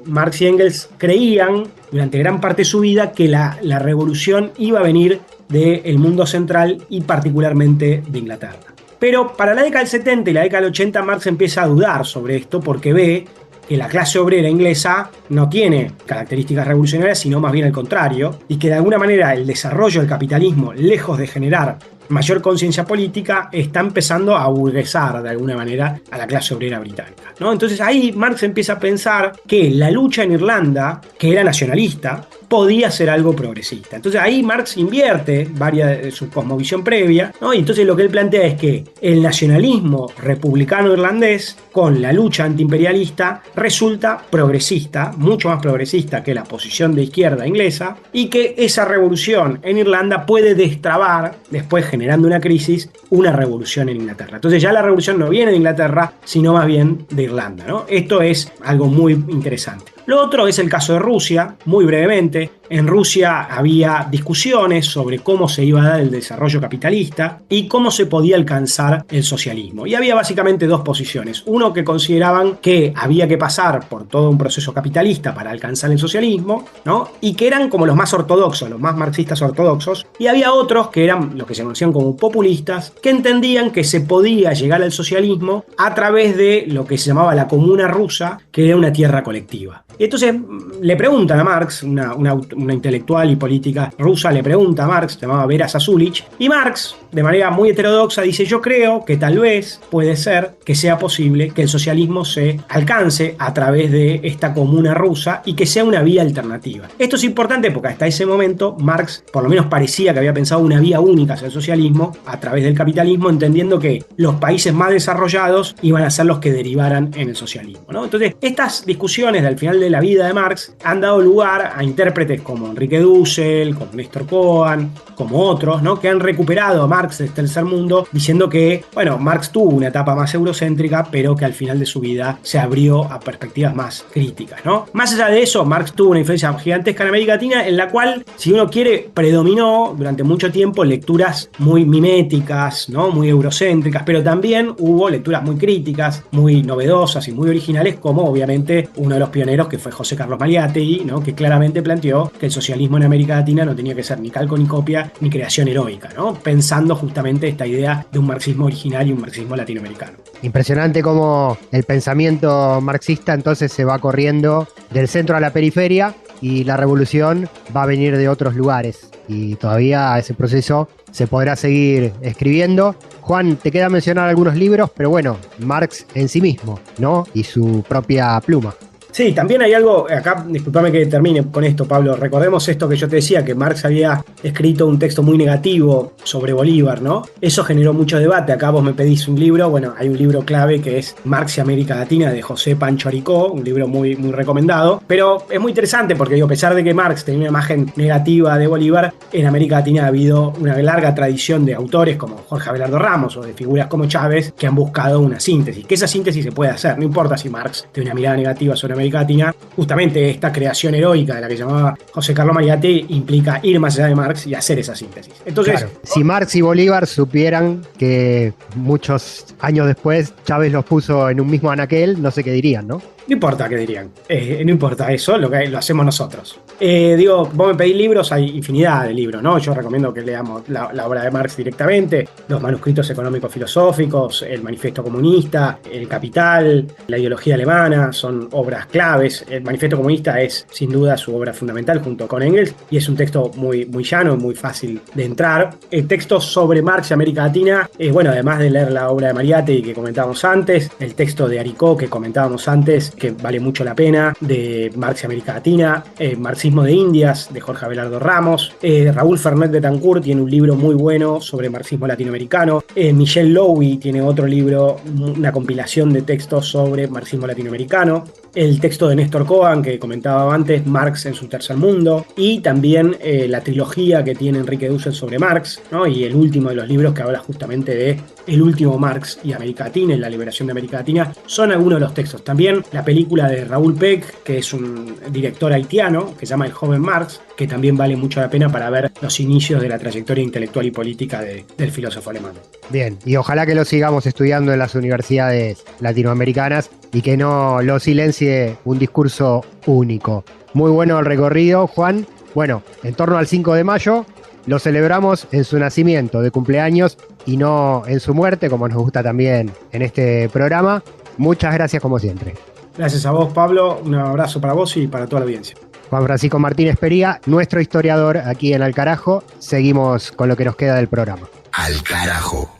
Marx y Engels creían durante gran parte de su vida que la revolución iba a venir del mundo central y particularmente de Inglaterra. Pero para la década del 70 y la década del 80 Marx empieza a dudar sobre esto porque ve que la clase obrera inglesa no tiene características revolucionarias, sino más bien al contrario, y que de alguna manera el desarrollo del capitalismo, lejos de generar mayor conciencia política, está empezando a burguesar de alguna manera a la clase obrera británica, ¿no? Entonces ahí Marx empieza a pensar que la lucha en Irlanda, que era nacionalista, podía ser algo progresista. Entonces ahí Marx invierte varias de su cosmovisión previa, ¿no? Y entonces lo que él plantea es que el nacionalismo republicano irlandés con la lucha antiimperialista resulta progresista, mucho más progresista que la posición de izquierda inglesa, y que esa revolución en Irlanda puede destrabar, después generando una crisis, una revolución en Inglaterra. Entonces ya la revolución no viene de Inglaterra, sino más bien de Irlanda, ¿no? Esto es algo muy interesante. Lo otro es el caso de Rusia, muy brevemente. En Rusia había discusiones sobre cómo se iba a dar el desarrollo capitalista y cómo se podía alcanzar el socialismo. Y había básicamente dos posiciones. Uno, que consideraban que había que pasar por todo un proceso capitalista para alcanzar el socialismo, ¿no? Y que eran como los más ortodoxos, los más marxistas ortodoxos. Y había otros que eran los que se conocían como populistas, que entendían que se podía llegar al socialismo a través de lo que se llamaba la comuna rusa, que era una tierra colectiva. Y entonces le preguntan a Marx, una intelectual y política rusa le pregunta a Marx, se llamaba Vera Zasulich, y Marx, de manera muy heterodoxa, dice: yo creo que tal vez puede ser que sea posible que el socialismo se alcance a través de esta comuna rusa y que sea una vía alternativa. Esto es importante porque hasta ese momento Marx por lo menos parecía que había pensado una vía única hacia el socialismo a través del capitalismo, entendiendo que los países más desarrollados iban a ser los que derivaran en el socialismo, ¿no? Entonces, estas discusiones al final de la vida de Marx han dado lugar a intérpretes como Enrique Dussel, como Néstor Cohen, como otros, ¿no? Que han recuperado a Marx del tercer mundo, diciendo que, bueno, Marx tuvo una etapa más eurocéntrica, pero que al final de su vida se abrió a perspectivas más críticas, ¿no? Más allá de eso, Marx tuvo una influencia gigantesca en América Latina, en la cual, si uno quiere, predominó durante mucho tiempo lecturas muy miméticas, ¿no? Muy eurocéntricas, pero también hubo lecturas muy críticas, muy novedosas y muy originales, como obviamente uno de los pioneros, que fue José Carlos Mariátegui, ¿no? Que claramente planteó que el socialismo en América Latina no tenía que ser ni calco ni copia ni creación heroica, ¿no? Pensando justamente esta idea de un marxismo original y un marxismo latinoamericano. Impresionante cómo el pensamiento marxista entonces se va corriendo del centro a la periferia y la revolución va a venir de otros lugares. Y todavía ese proceso se podrá seguir escribiendo. Juan, te queda mencionar algunos libros, pero bueno, Marx en sí mismo, ¿no? Y su propia pluma. Sí, también hay algo, acá, discúlpame que termine con esto, Pablo, recordemos esto que yo te decía, que Marx había escrito un texto muy negativo sobre Bolívar, ¿no? Eso generó mucho debate. Acá vos me pedís un libro, bueno, hay un libro clave que es Marx y América Latina, de José Pancho Aricó, un libro muy, muy recomendado, pero es muy interesante porque, digo, a pesar de que Marx tenía una imagen negativa de Bolívar, en América Latina ha habido una larga tradición de autores como Jorge Abelardo Ramos o de figuras como Chávez que han buscado una síntesis, que esa síntesis se puede hacer, no importa si Marx tiene una mirada negativa sobre América Latina, justamente esta creación heroica de la que llamaba José Carlos Mariátegui implica ir más allá de Marx y hacer esa síntesis. Entonces, claro, si Marx y Bolívar supieran que muchos años después Chávez los puso en un mismo anaquel, no sé qué dirían, ¿no? No importa qué dirían, no importa eso, lo hacemos nosotros. Digo, vos me pedís libros, hay infinidad de libros, ¿no? Yo recomiendo que leamos la obra de Marx directamente, los manuscritos económicos filosóficos, el manifiesto comunista, el Capital, la ideología alemana, son obras claves. El manifiesto comunista es sin duda su obra fundamental junto con Engels y es un texto muy, muy llano, muy fácil de entrar. El texto sobre Marx y América Latina, bueno, además de leer la obra de Mariátegui que comentábamos antes, el texto de Aricó que comentábamos antes, que vale mucho la pena, de Marx y América Latina, Marxismo de Indias, de Jorge Abelardo Ramos, Raúl Fernet Betancourt tiene un libro muy bueno sobre marxismo latinoamericano, Michel Lowy tiene otro libro, una compilación de textos sobre marxismo latinoamericano, el texto de Néstor Cohen que comentaba antes, Marx en su tercer mundo, y también la trilogía que tiene Enrique Dussel sobre Marx, ¿no? Y el último de los libros que habla justamente de el último Marx y América Latina, en la liberación de América Latina, son algunos de los textos. También la película de Raúl Peck, que es un director haitiano, que se llama El joven Marx, que también vale mucho la pena para ver los inicios de la trayectoria intelectual y política del filósofo alemán. Bien, y ojalá que lo sigamos estudiando en las universidades latinoamericanas y que no lo silencie un discurso único. Muy bueno el recorrido, Juan. Bueno, en torno al 5 de mayo lo celebramos en su nacimiento de cumpleaños y no en su muerte, como nos gusta también en este programa. Muchas gracias como siempre. Gracias a vos, Pablo. Un abrazo para vos y para toda la audiencia. Juan Francisco Martínez Pería, nuestro historiador aquí en Al Carajo. Seguimos con lo que nos queda del programa. Al Carajo.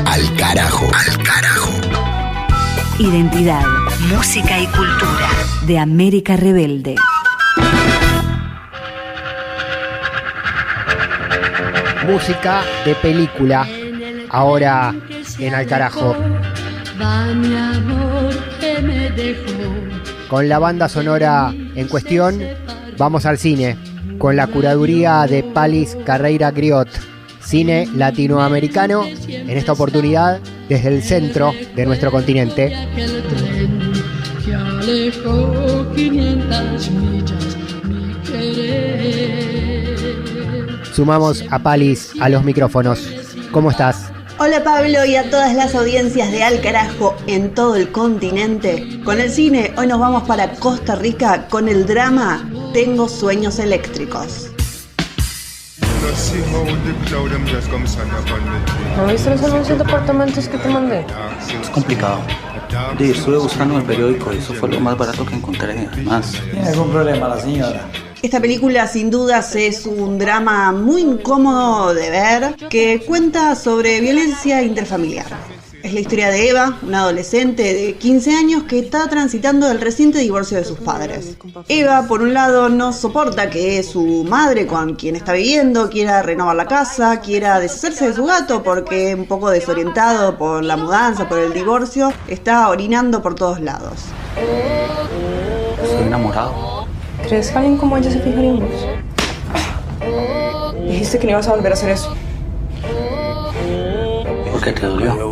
Al Carajo. Al Carajo. Identidad, música y cultura de América Rebelde. Música de película, ahora en Al Carajo. Con la banda sonora en cuestión, vamos al cine, con la curaduría de Palis Carreira Griot, cine latinoamericano, en esta oportunidad desde el centro de nuestro continente. que alejó 500 millas mi querer. Sumamos a Palis a los micrófonos. ¿Cómo estás? Hola Pablo y a todas las audiencias de Al Carajo en todo el continente. Con el cine, hoy nos vamos para Costa Rica con el drama Tengo sueños eléctricos. ¿No viste los anuncios de apartamentos que te mandé? Es complicado. Sí, estuve buscando en el periódico y eso fue lo más barato que encontré. Además, ¿tiene algún problema la señora? Esta película sin dudas es un drama muy incómodo de ver que cuenta sobre violencia interfamiliar. Es la historia de Eva, una adolescente de 15 años que está transitando el reciente divorcio de sus padres. Eva, por un lado, no soporta que su madre con quien está viviendo quiera renovar la casa, quiera deshacerse de su gato porque un poco desorientado por la mudanza, por el divorcio, está orinando por todos lados. estoy enamorado. ¿Crees que alguien como ella se fijaría en vos? Dijiste que no ibas a volver a hacer eso. ¿Por qué te dolió? No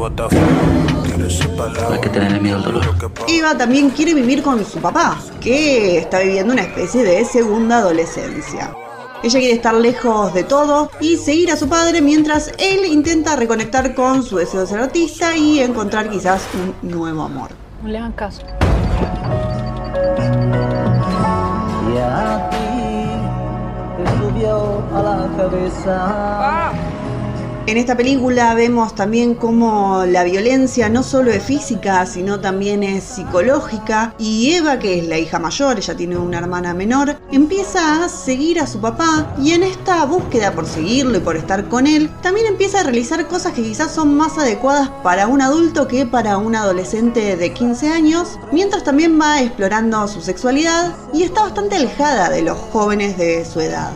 hay que tenerle miedo al dolor. Eva también quiere vivir con su papá, que está viviendo una especie de segunda adolescencia. Ella quiere estar lejos de todo y seguir a su padre mientras él intenta reconectar con su deseo de ser artista y encontrar quizás un nuevo amor. No le hagan caso. Y a ti te subió a la cabeza. En esta película vemos también cómo la violencia no solo es física, sino también es psicológica. Y Eva, que es la hija mayor, ella tiene una hermana menor, empieza a seguir a su papá y en esta búsqueda por seguirlo y por estar con él, también empieza a realizar cosas que quizás son más adecuadas para un adulto que para un adolescente de 15 años, mientras también va explorando su sexualidad y está bastante alejada de los jóvenes de su edad.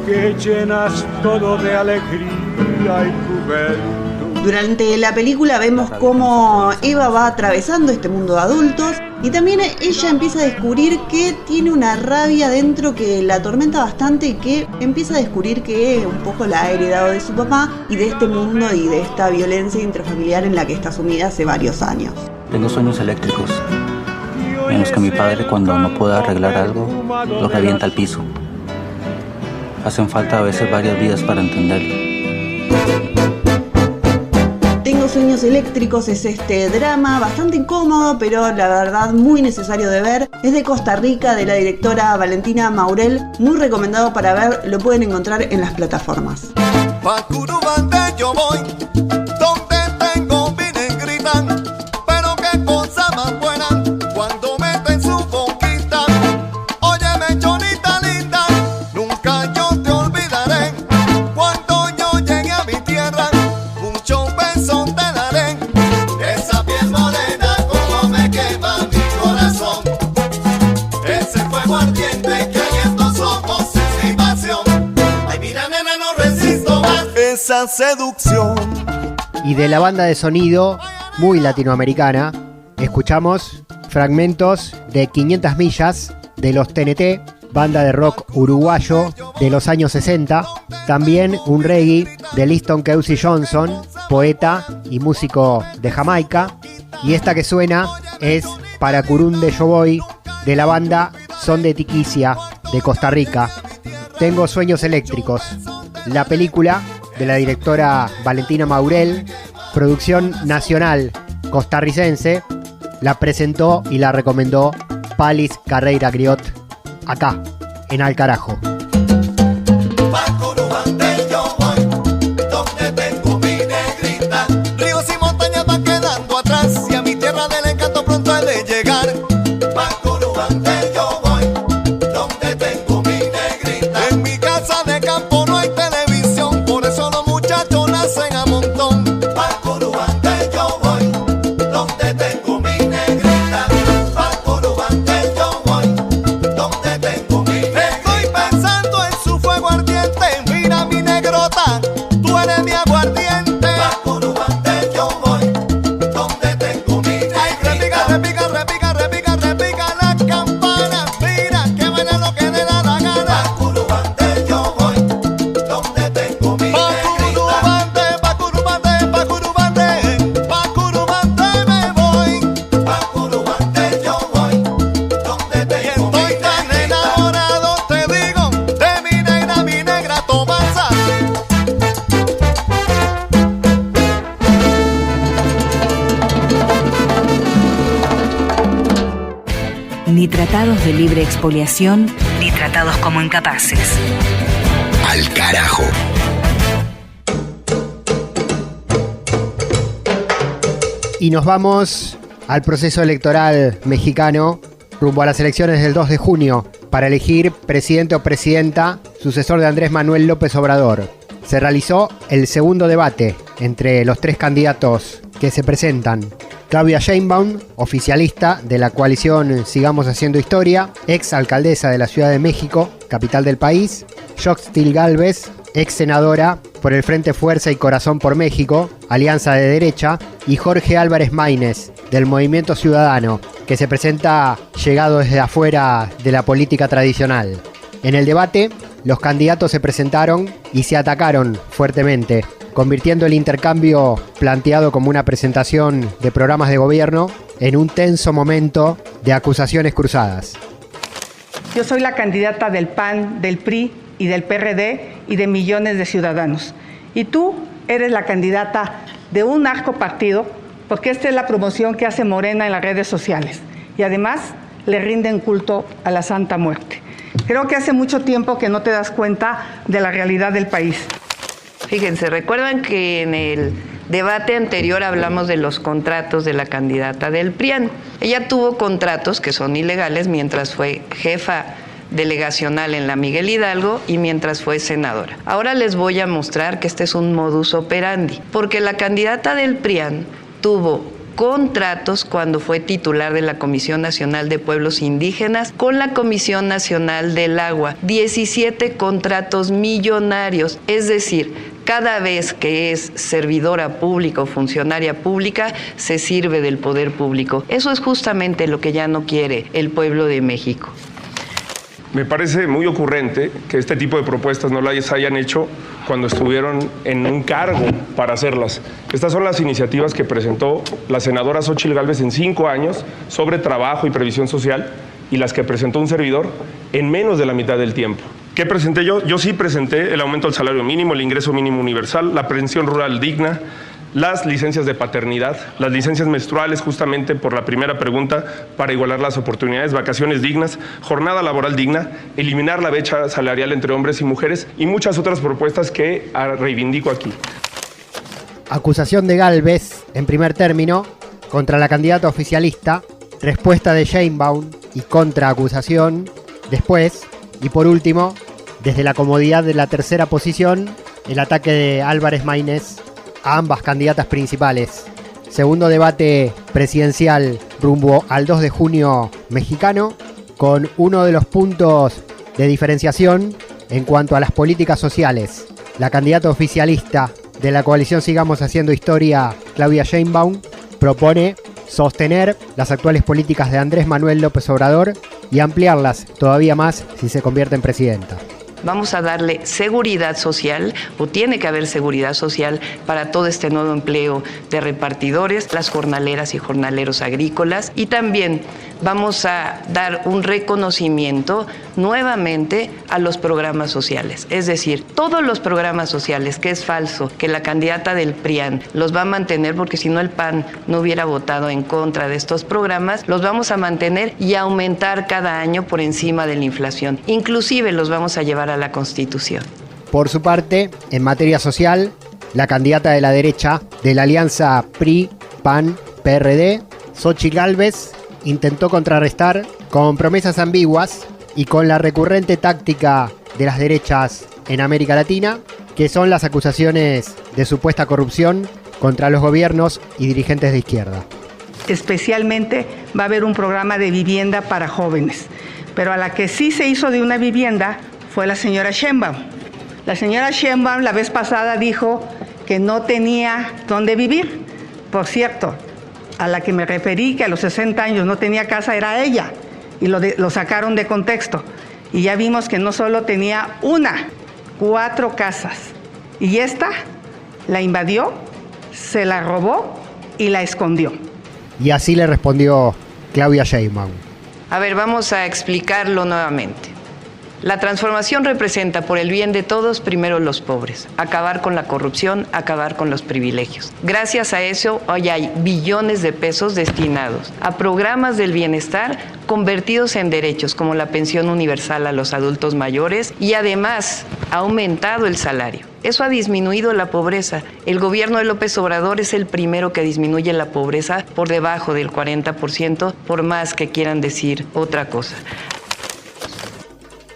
Que llenas todo de alegría y juventud. Durante la película vemos cómo Eva va atravesando este mundo de adultos y también ella empieza a descubrir que tiene una rabia dentro que la atormenta bastante y que empieza a descubrir que un poco la ha heredado de su papá y de este mundo y de esta violencia intrafamiliar en la que está sumida hace varios años. Tengo sueños eléctricos en los que mi padre, cuando no puede arreglar algo, lo revienta al piso. Hacen falta a veces varias vidas para entenderlo. Tengo sueños eléctricos es este drama bastante incómodo, pero la verdad muy necesario de ver. Es de Costa Rica, de la directora Valentina Maurel. Muy recomendado para ver, lo pueden encontrar en las plataformas. Pa' Curubante yo voy, donde tengo mi negrita, pero qué cosa más buena cuando meten su boquita. Óyeme, Chonita linda, nunca yo te olvidaré. Cuando yo llegue a mi tierra, muchos besos te daré. Esa piel morena como me quema mi corazón. Ese fuego ardiente que hay en tus ojos es mi pasión. Ay, mira, nena, no resisto más esa seducción. Y de la banda de sonido muy latinoamericana, escuchamos fragmentos de 500 millas de los TNT, banda de rock uruguayo de los años 60, también un reggae de Liston Kelsey Johnson, poeta y músico de Jamaica, y esta que suena es Para Curunde Yo Voy, de la banda Son de Tiquicia de Costa Rica. Tengo sueños eléctricos, la película de la directora Valentina Maurel, producción nacional costarricense, la presentó y la recomendó Palis Carreira Griot, acá, en Al Carajo. Pa' Curubante yo voy, donde tengo mi negrita. Ríos y montañas van quedando atrás y a mi tierra del encanto pronto he de llegar. Pa' Curubante yo voy, donde tengo mi negrita. En mi casa de campo no hay televisión, por eso los muchachos nacen a montón. Pa' Curubante yo voy, donde tengo mi negrita. Pa' Curubante yo voy, donde tengo mi negrita. Estoy pensando Ni tratados de libre expoliación, ni tratados como incapaces. Al carajo. Y nos vamos al proceso electoral mexicano rumbo a las elecciones del 2 de junio para elegir presidente o presidenta sucesor de Andrés Manuel López Obrador. Se realizó el segundo debate entre los tres candidatos que se presentan. Claudia Sheinbaum, oficialista de la coalición Sigamos Haciendo Historia, ex alcaldesa de la Ciudad de México, capital del país. Xochitl Gálvez, ex senadora por el Frente Fuerza y Corazón por México, alianza de derecha. Y Jorge Álvarez Maínez, del Movimiento Ciudadano, que se presenta llegado desde afuera de la política tradicional. En el debate, los candidatos se presentaron y se atacaron fuertemente, convirtiendo el intercambio planteado como una presentación de programas de gobierno en un tenso momento de acusaciones cruzadas. Yo soy la candidata del PAN, del PRI y del PRD y de millones de ciudadanos. Y tú eres la candidata de un narcopartido, porque esta es la promoción que hace Morena en las redes sociales. Y además le rinden culto a la Santa Muerte. Creo que hace mucho tiempo que no te das cuenta de la realidad del país. Fíjense, recuerdan que en el debate anterior hablamos de los contratos de la candidata del PRIAN. Ella tuvo contratos que son ilegales mientras fue jefa delegacional en la Miguel Hidalgo y mientras fue senadora. Ahora les voy a mostrar que este es un modus operandi, porque la candidata del PRIAN tuvo contratos cuando fue titular de la Comisión Nacional de Pueblos Indígenas con la Comisión Nacional del Agua. 17 contratos millonarios, es decir, cada vez que es servidora pública o funcionaria pública, se sirve del poder público. Eso es justamente lo que ya no quiere el pueblo de México. Me parece muy ocurrente que este tipo de propuestas no las hayan hecho cuando estuvieron en un cargo para hacerlas. Estas son las iniciativas que presentó la senadora Xochitl Gálvez en 5 años sobre trabajo y previsión social y las que presentó un servidor en menos de la mitad del tiempo. ¿Qué presenté yo? Yo sí presenté el aumento del salario mínimo, el ingreso mínimo universal, la pensión rural digna, las licencias de paternidad, las licencias menstruales, justamente por la primera pregunta, para igualar las oportunidades, vacaciones dignas, jornada laboral digna, eliminar la brecha salarial entre hombres y mujeres y muchas otras propuestas que reivindico aquí. Acusación de Gálvez, en primer término, contra la candidata oficialista, respuesta de Sheinbaum y contraacusación después, y por último, desde la comodidad de la tercera posición, el ataque de Álvarez Maínez a ambas candidatas principales. Segundo debate presidencial rumbo al 2 de junio mexicano, con uno de los puntos de diferenciación en cuanto a las políticas sociales. La candidata oficialista de la coalición Sigamos Haciendo Historia, Claudia Sheinbaum, propone sostener las actuales políticas de Andrés Manuel López Obrador y ampliarlas todavía más si se convierte en presidenta. Vamos a darle seguridad social, o tiene que haber seguridad social para todo este nuevo empleo de repartidores, las jornaleras y jornaleros agrícolas, y también vamos a dar un reconocimiento nuevamente a los programas sociales. Es decir, todos los programas sociales, que es falso que la candidata del PRIAN los va a mantener, porque si no el PAN no hubiera votado en contra de estos programas, los vamos a mantener y aumentar cada año por encima de la inflación. Inclusive los vamos a llevar a la Constitución. Por su parte, en materia social, la candidata de la derecha de la alianza PRI, PAN, PRD, Xochitl Gálvez, intentó contrarrestar con promesas ambiguas y con la recurrente táctica de las derechas en América Latina, que son las acusaciones de supuesta corrupción contra los gobiernos y dirigentes de izquierda. Especialmente va a haber un programa de vivienda para jóvenes, pero a la que sí se hizo de una vivienda fue la señora Sheinbaum. La señora Sheinbaum la vez pasada dijo que no tenía dónde vivir. Por cierto, a la que me referí que a los 60 años no tenía casa era ella, y lo sacaron de contexto. Y ya vimos que no solo tenía 4 casas. Y esta la invadió, se la robó y la escondió. Y así le respondió Claudia Sheinbaum. A ver, vamos a explicarlo nuevamente. La transformación representa, por el bien de todos, primero los pobres, acabar con la corrupción, acabar con los privilegios. Gracias a eso, hoy hay billones de pesos destinados a programas del bienestar convertidos en derechos, como la pensión universal a los adultos mayores, y además ha aumentado el salario. Eso ha disminuido la pobreza. El gobierno de López Obrador es el primero que disminuye la pobreza por debajo del 40%, por más que quieran decir otra cosa.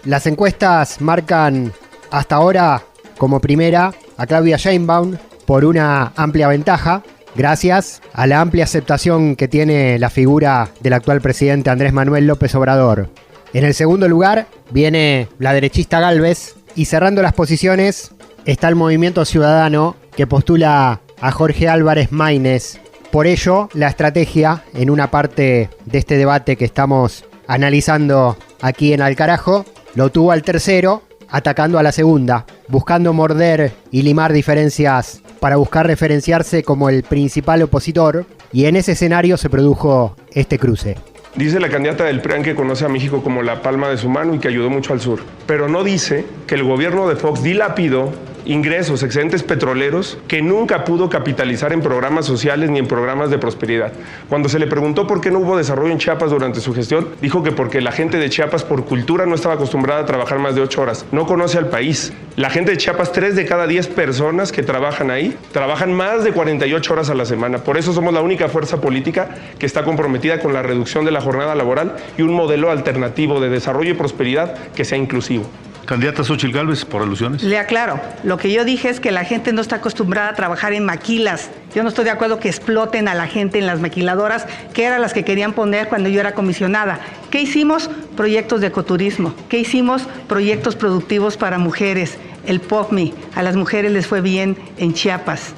Las encuestas marcan hasta ahora como primera a Claudia Sheinbaum por una amplia ventaja, gracias a la amplia aceptación que tiene la figura del actual presidente Andrés Manuel López Obrador. En el segundo lugar viene la derechista Gálvez, y cerrando las posiciones está el Movimiento Ciudadano, que postula a Jorge Álvarez Maínez. Por ello, la estrategia en una parte de este debate que estamos analizando aquí en Al Carajo lo tuvo al tercero, atacando a la segunda, buscando morder y limar diferencias para buscar referenciarse como el principal opositor, y en ese escenario se produjo este cruce. Dice la candidata del PRIAN que conoce a México como la palma de su mano y que ayudó mucho al sur, pero no dice que el gobierno de Fox dilapidó ingresos, excedentes petroleros que nunca pudo capitalizar en programas sociales ni en programas de prosperidad. Cuando se le preguntó por qué no hubo desarrollo en Chiapas durante su gestión, dijo que porque la gente de Chiapas por cultura no estaba acostumbrada a trabajar más de 8 horas. No conoce al país. La gente de Chiapas, 3 de cada 10 personas que trabajan ahí, trabajan más de 48 horas a la semana. Por eso somos la única fuerza política que está comprometida con la reducción de la jornada laboral y un modelo alternativo de desarrollo y prosperidad que sea inclusivo. Candidata Xóchitl Gálvez, por alusiones. Le aclaro, lo que yo dije es que la gente no está acostumbrada a trabajar en maquilas. Yo no estoy de acuerdo que exploten a la gente en las maquiladoras, que eran las que querían poner cuando yo era comisionada. ¿Qué hicimos? Proyectos de ecoturismo. ¿Qué hicimos? Proyectos productivos para mujeres. El POCMI, a las mujeres les fue bien en Chiapas.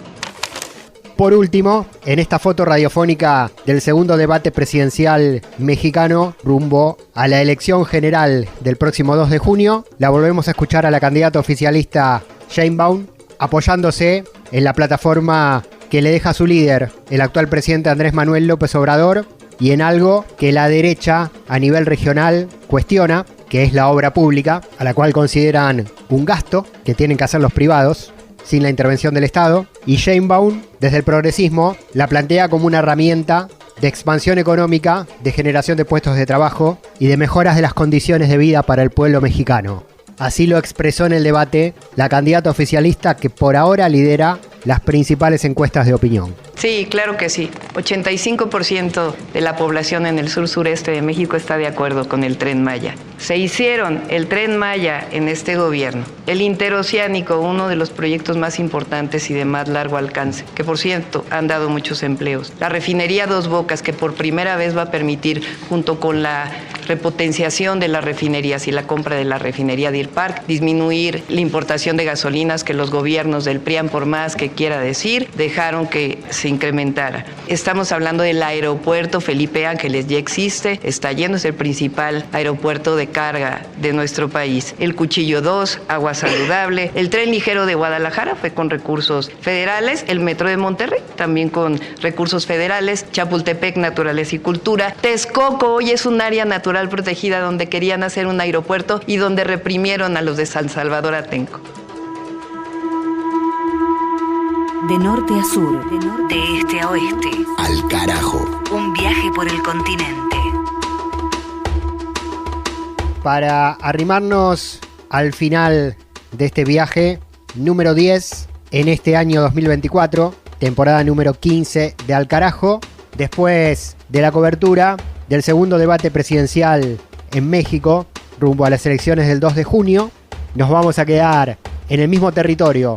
Por último, en esta foto radiofónica del segundo debate presidencial mexicano rumbo a la elección general del próximo 2 de junio, la volvemos a escuchar a la candidata oficialista Sheinbaum apoyándose en la plataforma que le deja su líder, el actual presidente Andrés Manuel López Obrador, y en algo que la derecha a nivel regional cuestiona, que es la obra pública, a la cual consideran un gasto que tienen que hacer los privados, sin la intervención del Estado, y Sheinbaum, desde el progresismo, la plantea como una herramienta de expansión económica, de generación de puestos de trabajo y de mejoras de las condiciones de vida para el pueblo mexicano. Así lo expresó en el debate la candidata oficialista que por ahora lidera las principales encuestas de opinión. Sí, claro que sí. 85% de la población en el sur-sureste de México está de acuerdo con el Tren Maya. Se hicieron el Tren Maya en este gobierno. El interoceánico, uno de los proyectos más importantes y de más largo alcance, que por cierto han dado muchos empleos. La refinería Dos Bocas, que por primera vez va a permitir, junto con la repotenciación de las refinerías y la compra de la refinería Deer Park, disminuir la importación de gasolinas que los gobiernos del PRIAN, por más que quiera decir, dejaron que se incrementara. Estamos hablando del aeropuerto Felipe Ángeles, ya existe, está yendo, es el principal aeropuerto de carga de nuestro país. El Cuchillo 2, agua saludable. El tren ligero de Guadalajara fue con recursos federales. El metro de Monterrey también con recursos federales. Chapultepec, naturaleza y cultura. Texcoco hoy es un área natural protegida donde querían hacer un aeropuerto y donde reprimieron a los de San Salvador Atenco. De norte a sur, de este a oeste. Al carajo. Un viaje por el continente. Para arrimarnos al final de este viaje, número 10 en este año 2024, temporada número 15 de Al Carajo, después de la cobertura del segundo debate presidencial en México, rumbo a las elecciones del 2 de junio, nos vamos a quedar en el mismo territorio,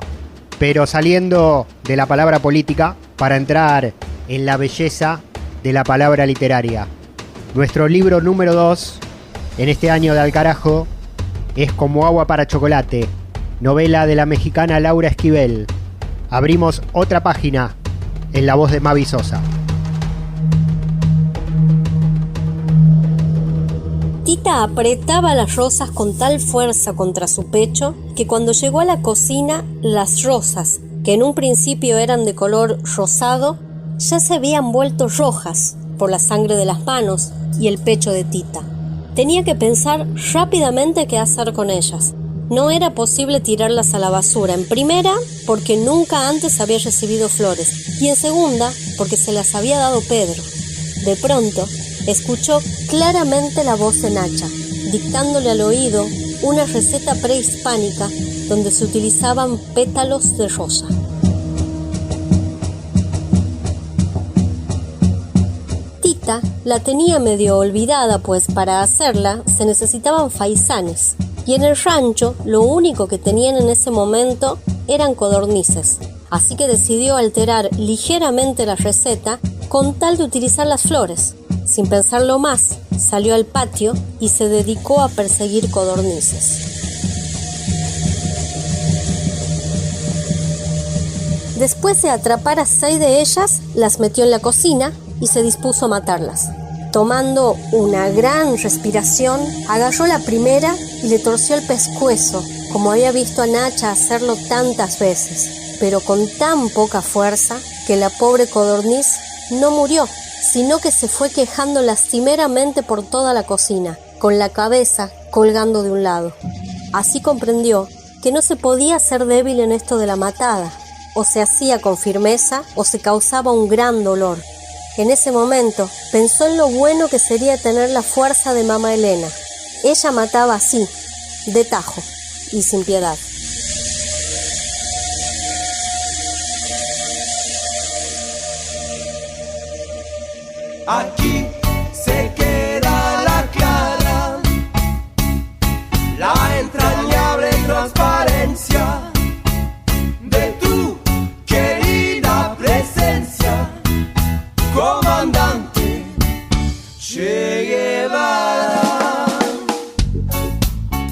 pero saliendo de la palabra política para entrar en la belleza de la palabra literaria. Nuestro libro número 2 en este año de Al Carajo es Como agua para chocolate, novela de la mexicana Laura Esquivel. Abrimos otra página en la voz de Mavi Sosa. Tita apretaba las rosas con tal fuerza contra su pecho que cuando llegó a la cocina, las rosas, que en un principio eran de color rosado, ya se habían vuelto rojas por la sangre de las manos y el pecho de Tita. Tenía que pensar rápidamente qué hacer con ellas. No era posible tirarlas a la basura. En primera, porque nunca antes había recibido flores. Y en segunda, porque se las había dado Pedro. De pronto, escuchó claramente la voz de Nacha, dictándole al oído una receta prehispánica donde se utilizaban pétalos de rosa. Tita la tenía medio olvidada, pues para hacerla se necesitaban faisanes, y en el rancho lo único que tenían en ese momento eran codornices, así que decidió alterar ligeramente la receta con tal de utilizar las flores. Sin pensarlo más, salió al patio y se dedicó a perseguir codornices. Después de atrapar a 6 de ellas, las metió en la cocina y se dispuso a matarlas. Tomando una gran respiración, agarró la primera y le torció el pescuezo, como había visto a Nacha hacerlo tantas veces, pero con tan poca fuerza que la pobre codorniz no murió, sino que se fue quejando lastimeramente por toda la cocina, con la cabeza colgando de un lado. Así comprendió que no se podía ser débil en esto de la matada. O se hacía con firmeza o se causaba un gran dolor. En ese momento pensó en lo bueno que sería tener la fuerza de Mamá Elena. Ella mataba así, de tajo y sin piedad. Aquí se queda la clara, la entrañable transparencia de tu querida presencia, comandante Che Guevara.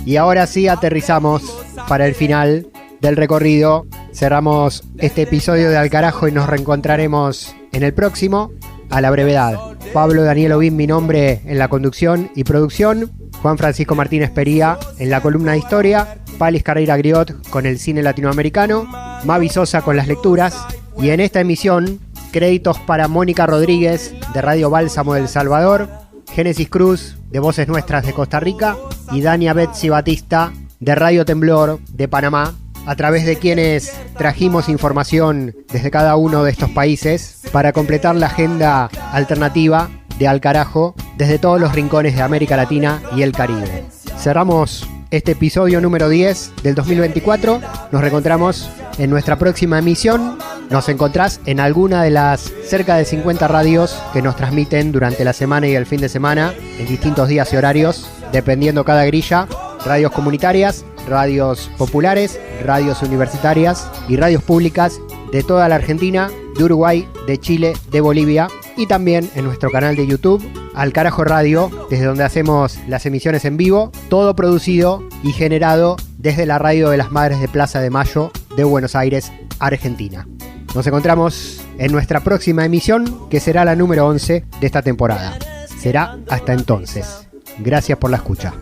Y ahora sí aterrizamos para el final del recorrido. Cerramos este episodio de Al Carajo y nos reencontraremos en el próximo. A la brevedad. Pablo Daniel Obín, mi nombre, en la conducción y producción. Juan Francisco Martínez Pería en la columna de historia. Palis Carreira Griot con el cine latinoamericano. Mavi Sosa con las lecturas. Y en esta emisión, créditos para Mónica Rodríguez de Radio Bálsamo del Salvador, Génesis Cruz de Voces Nuestras de Costa Rica y Dania Betsy Batista de Radio Temblor de Panamá, a través de quienes trajimos información desde cada uno de estos países para completar la agenda alternativa de Al Carajo desde todos los rincones de América Latina y el Caribe. Cerramos este episodio número 10 del 2024. Nos reencontramos en nuestra próxima emisión. Nos encontrás en alguna de las cerca de 50 radios que nos transmiten durante la semana y el fin de semana en distintos días y horarios, dependiendo cada grilla. Radios comunitarias, radios populares, radios universitarias y radios públicas de toda la Argentina, de Uruguay, de Chile, de Bolivia y también en nuestro canal de YouTube, Al Carajo Radio, desde donde hacemos las emisiones en vivo, todo producido y generado desde la radio de las Madres de Plaza de Mayo de Buenos Aires, Argentina. Nos encontramos en nuestra próxima emisión, que será la número 11 de esta temporada. Será hasta entonces. Gracias por la escucha.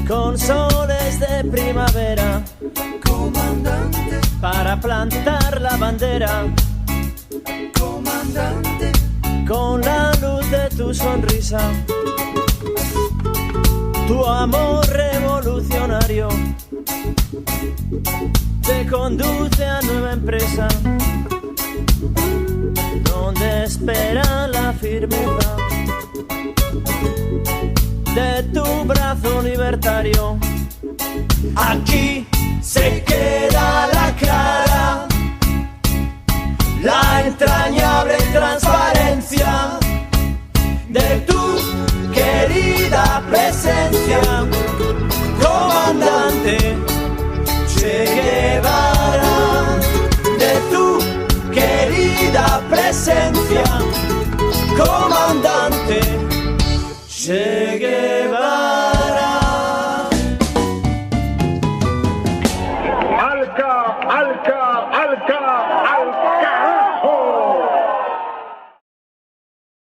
Con soles de primavera, comandante, para plantar la bandera, comandante, con la luz de tu sonrisa, tu amor revolucionario te conduce a nueva empresa, donde espera la firmeza de tu brazo libertario. Aquí se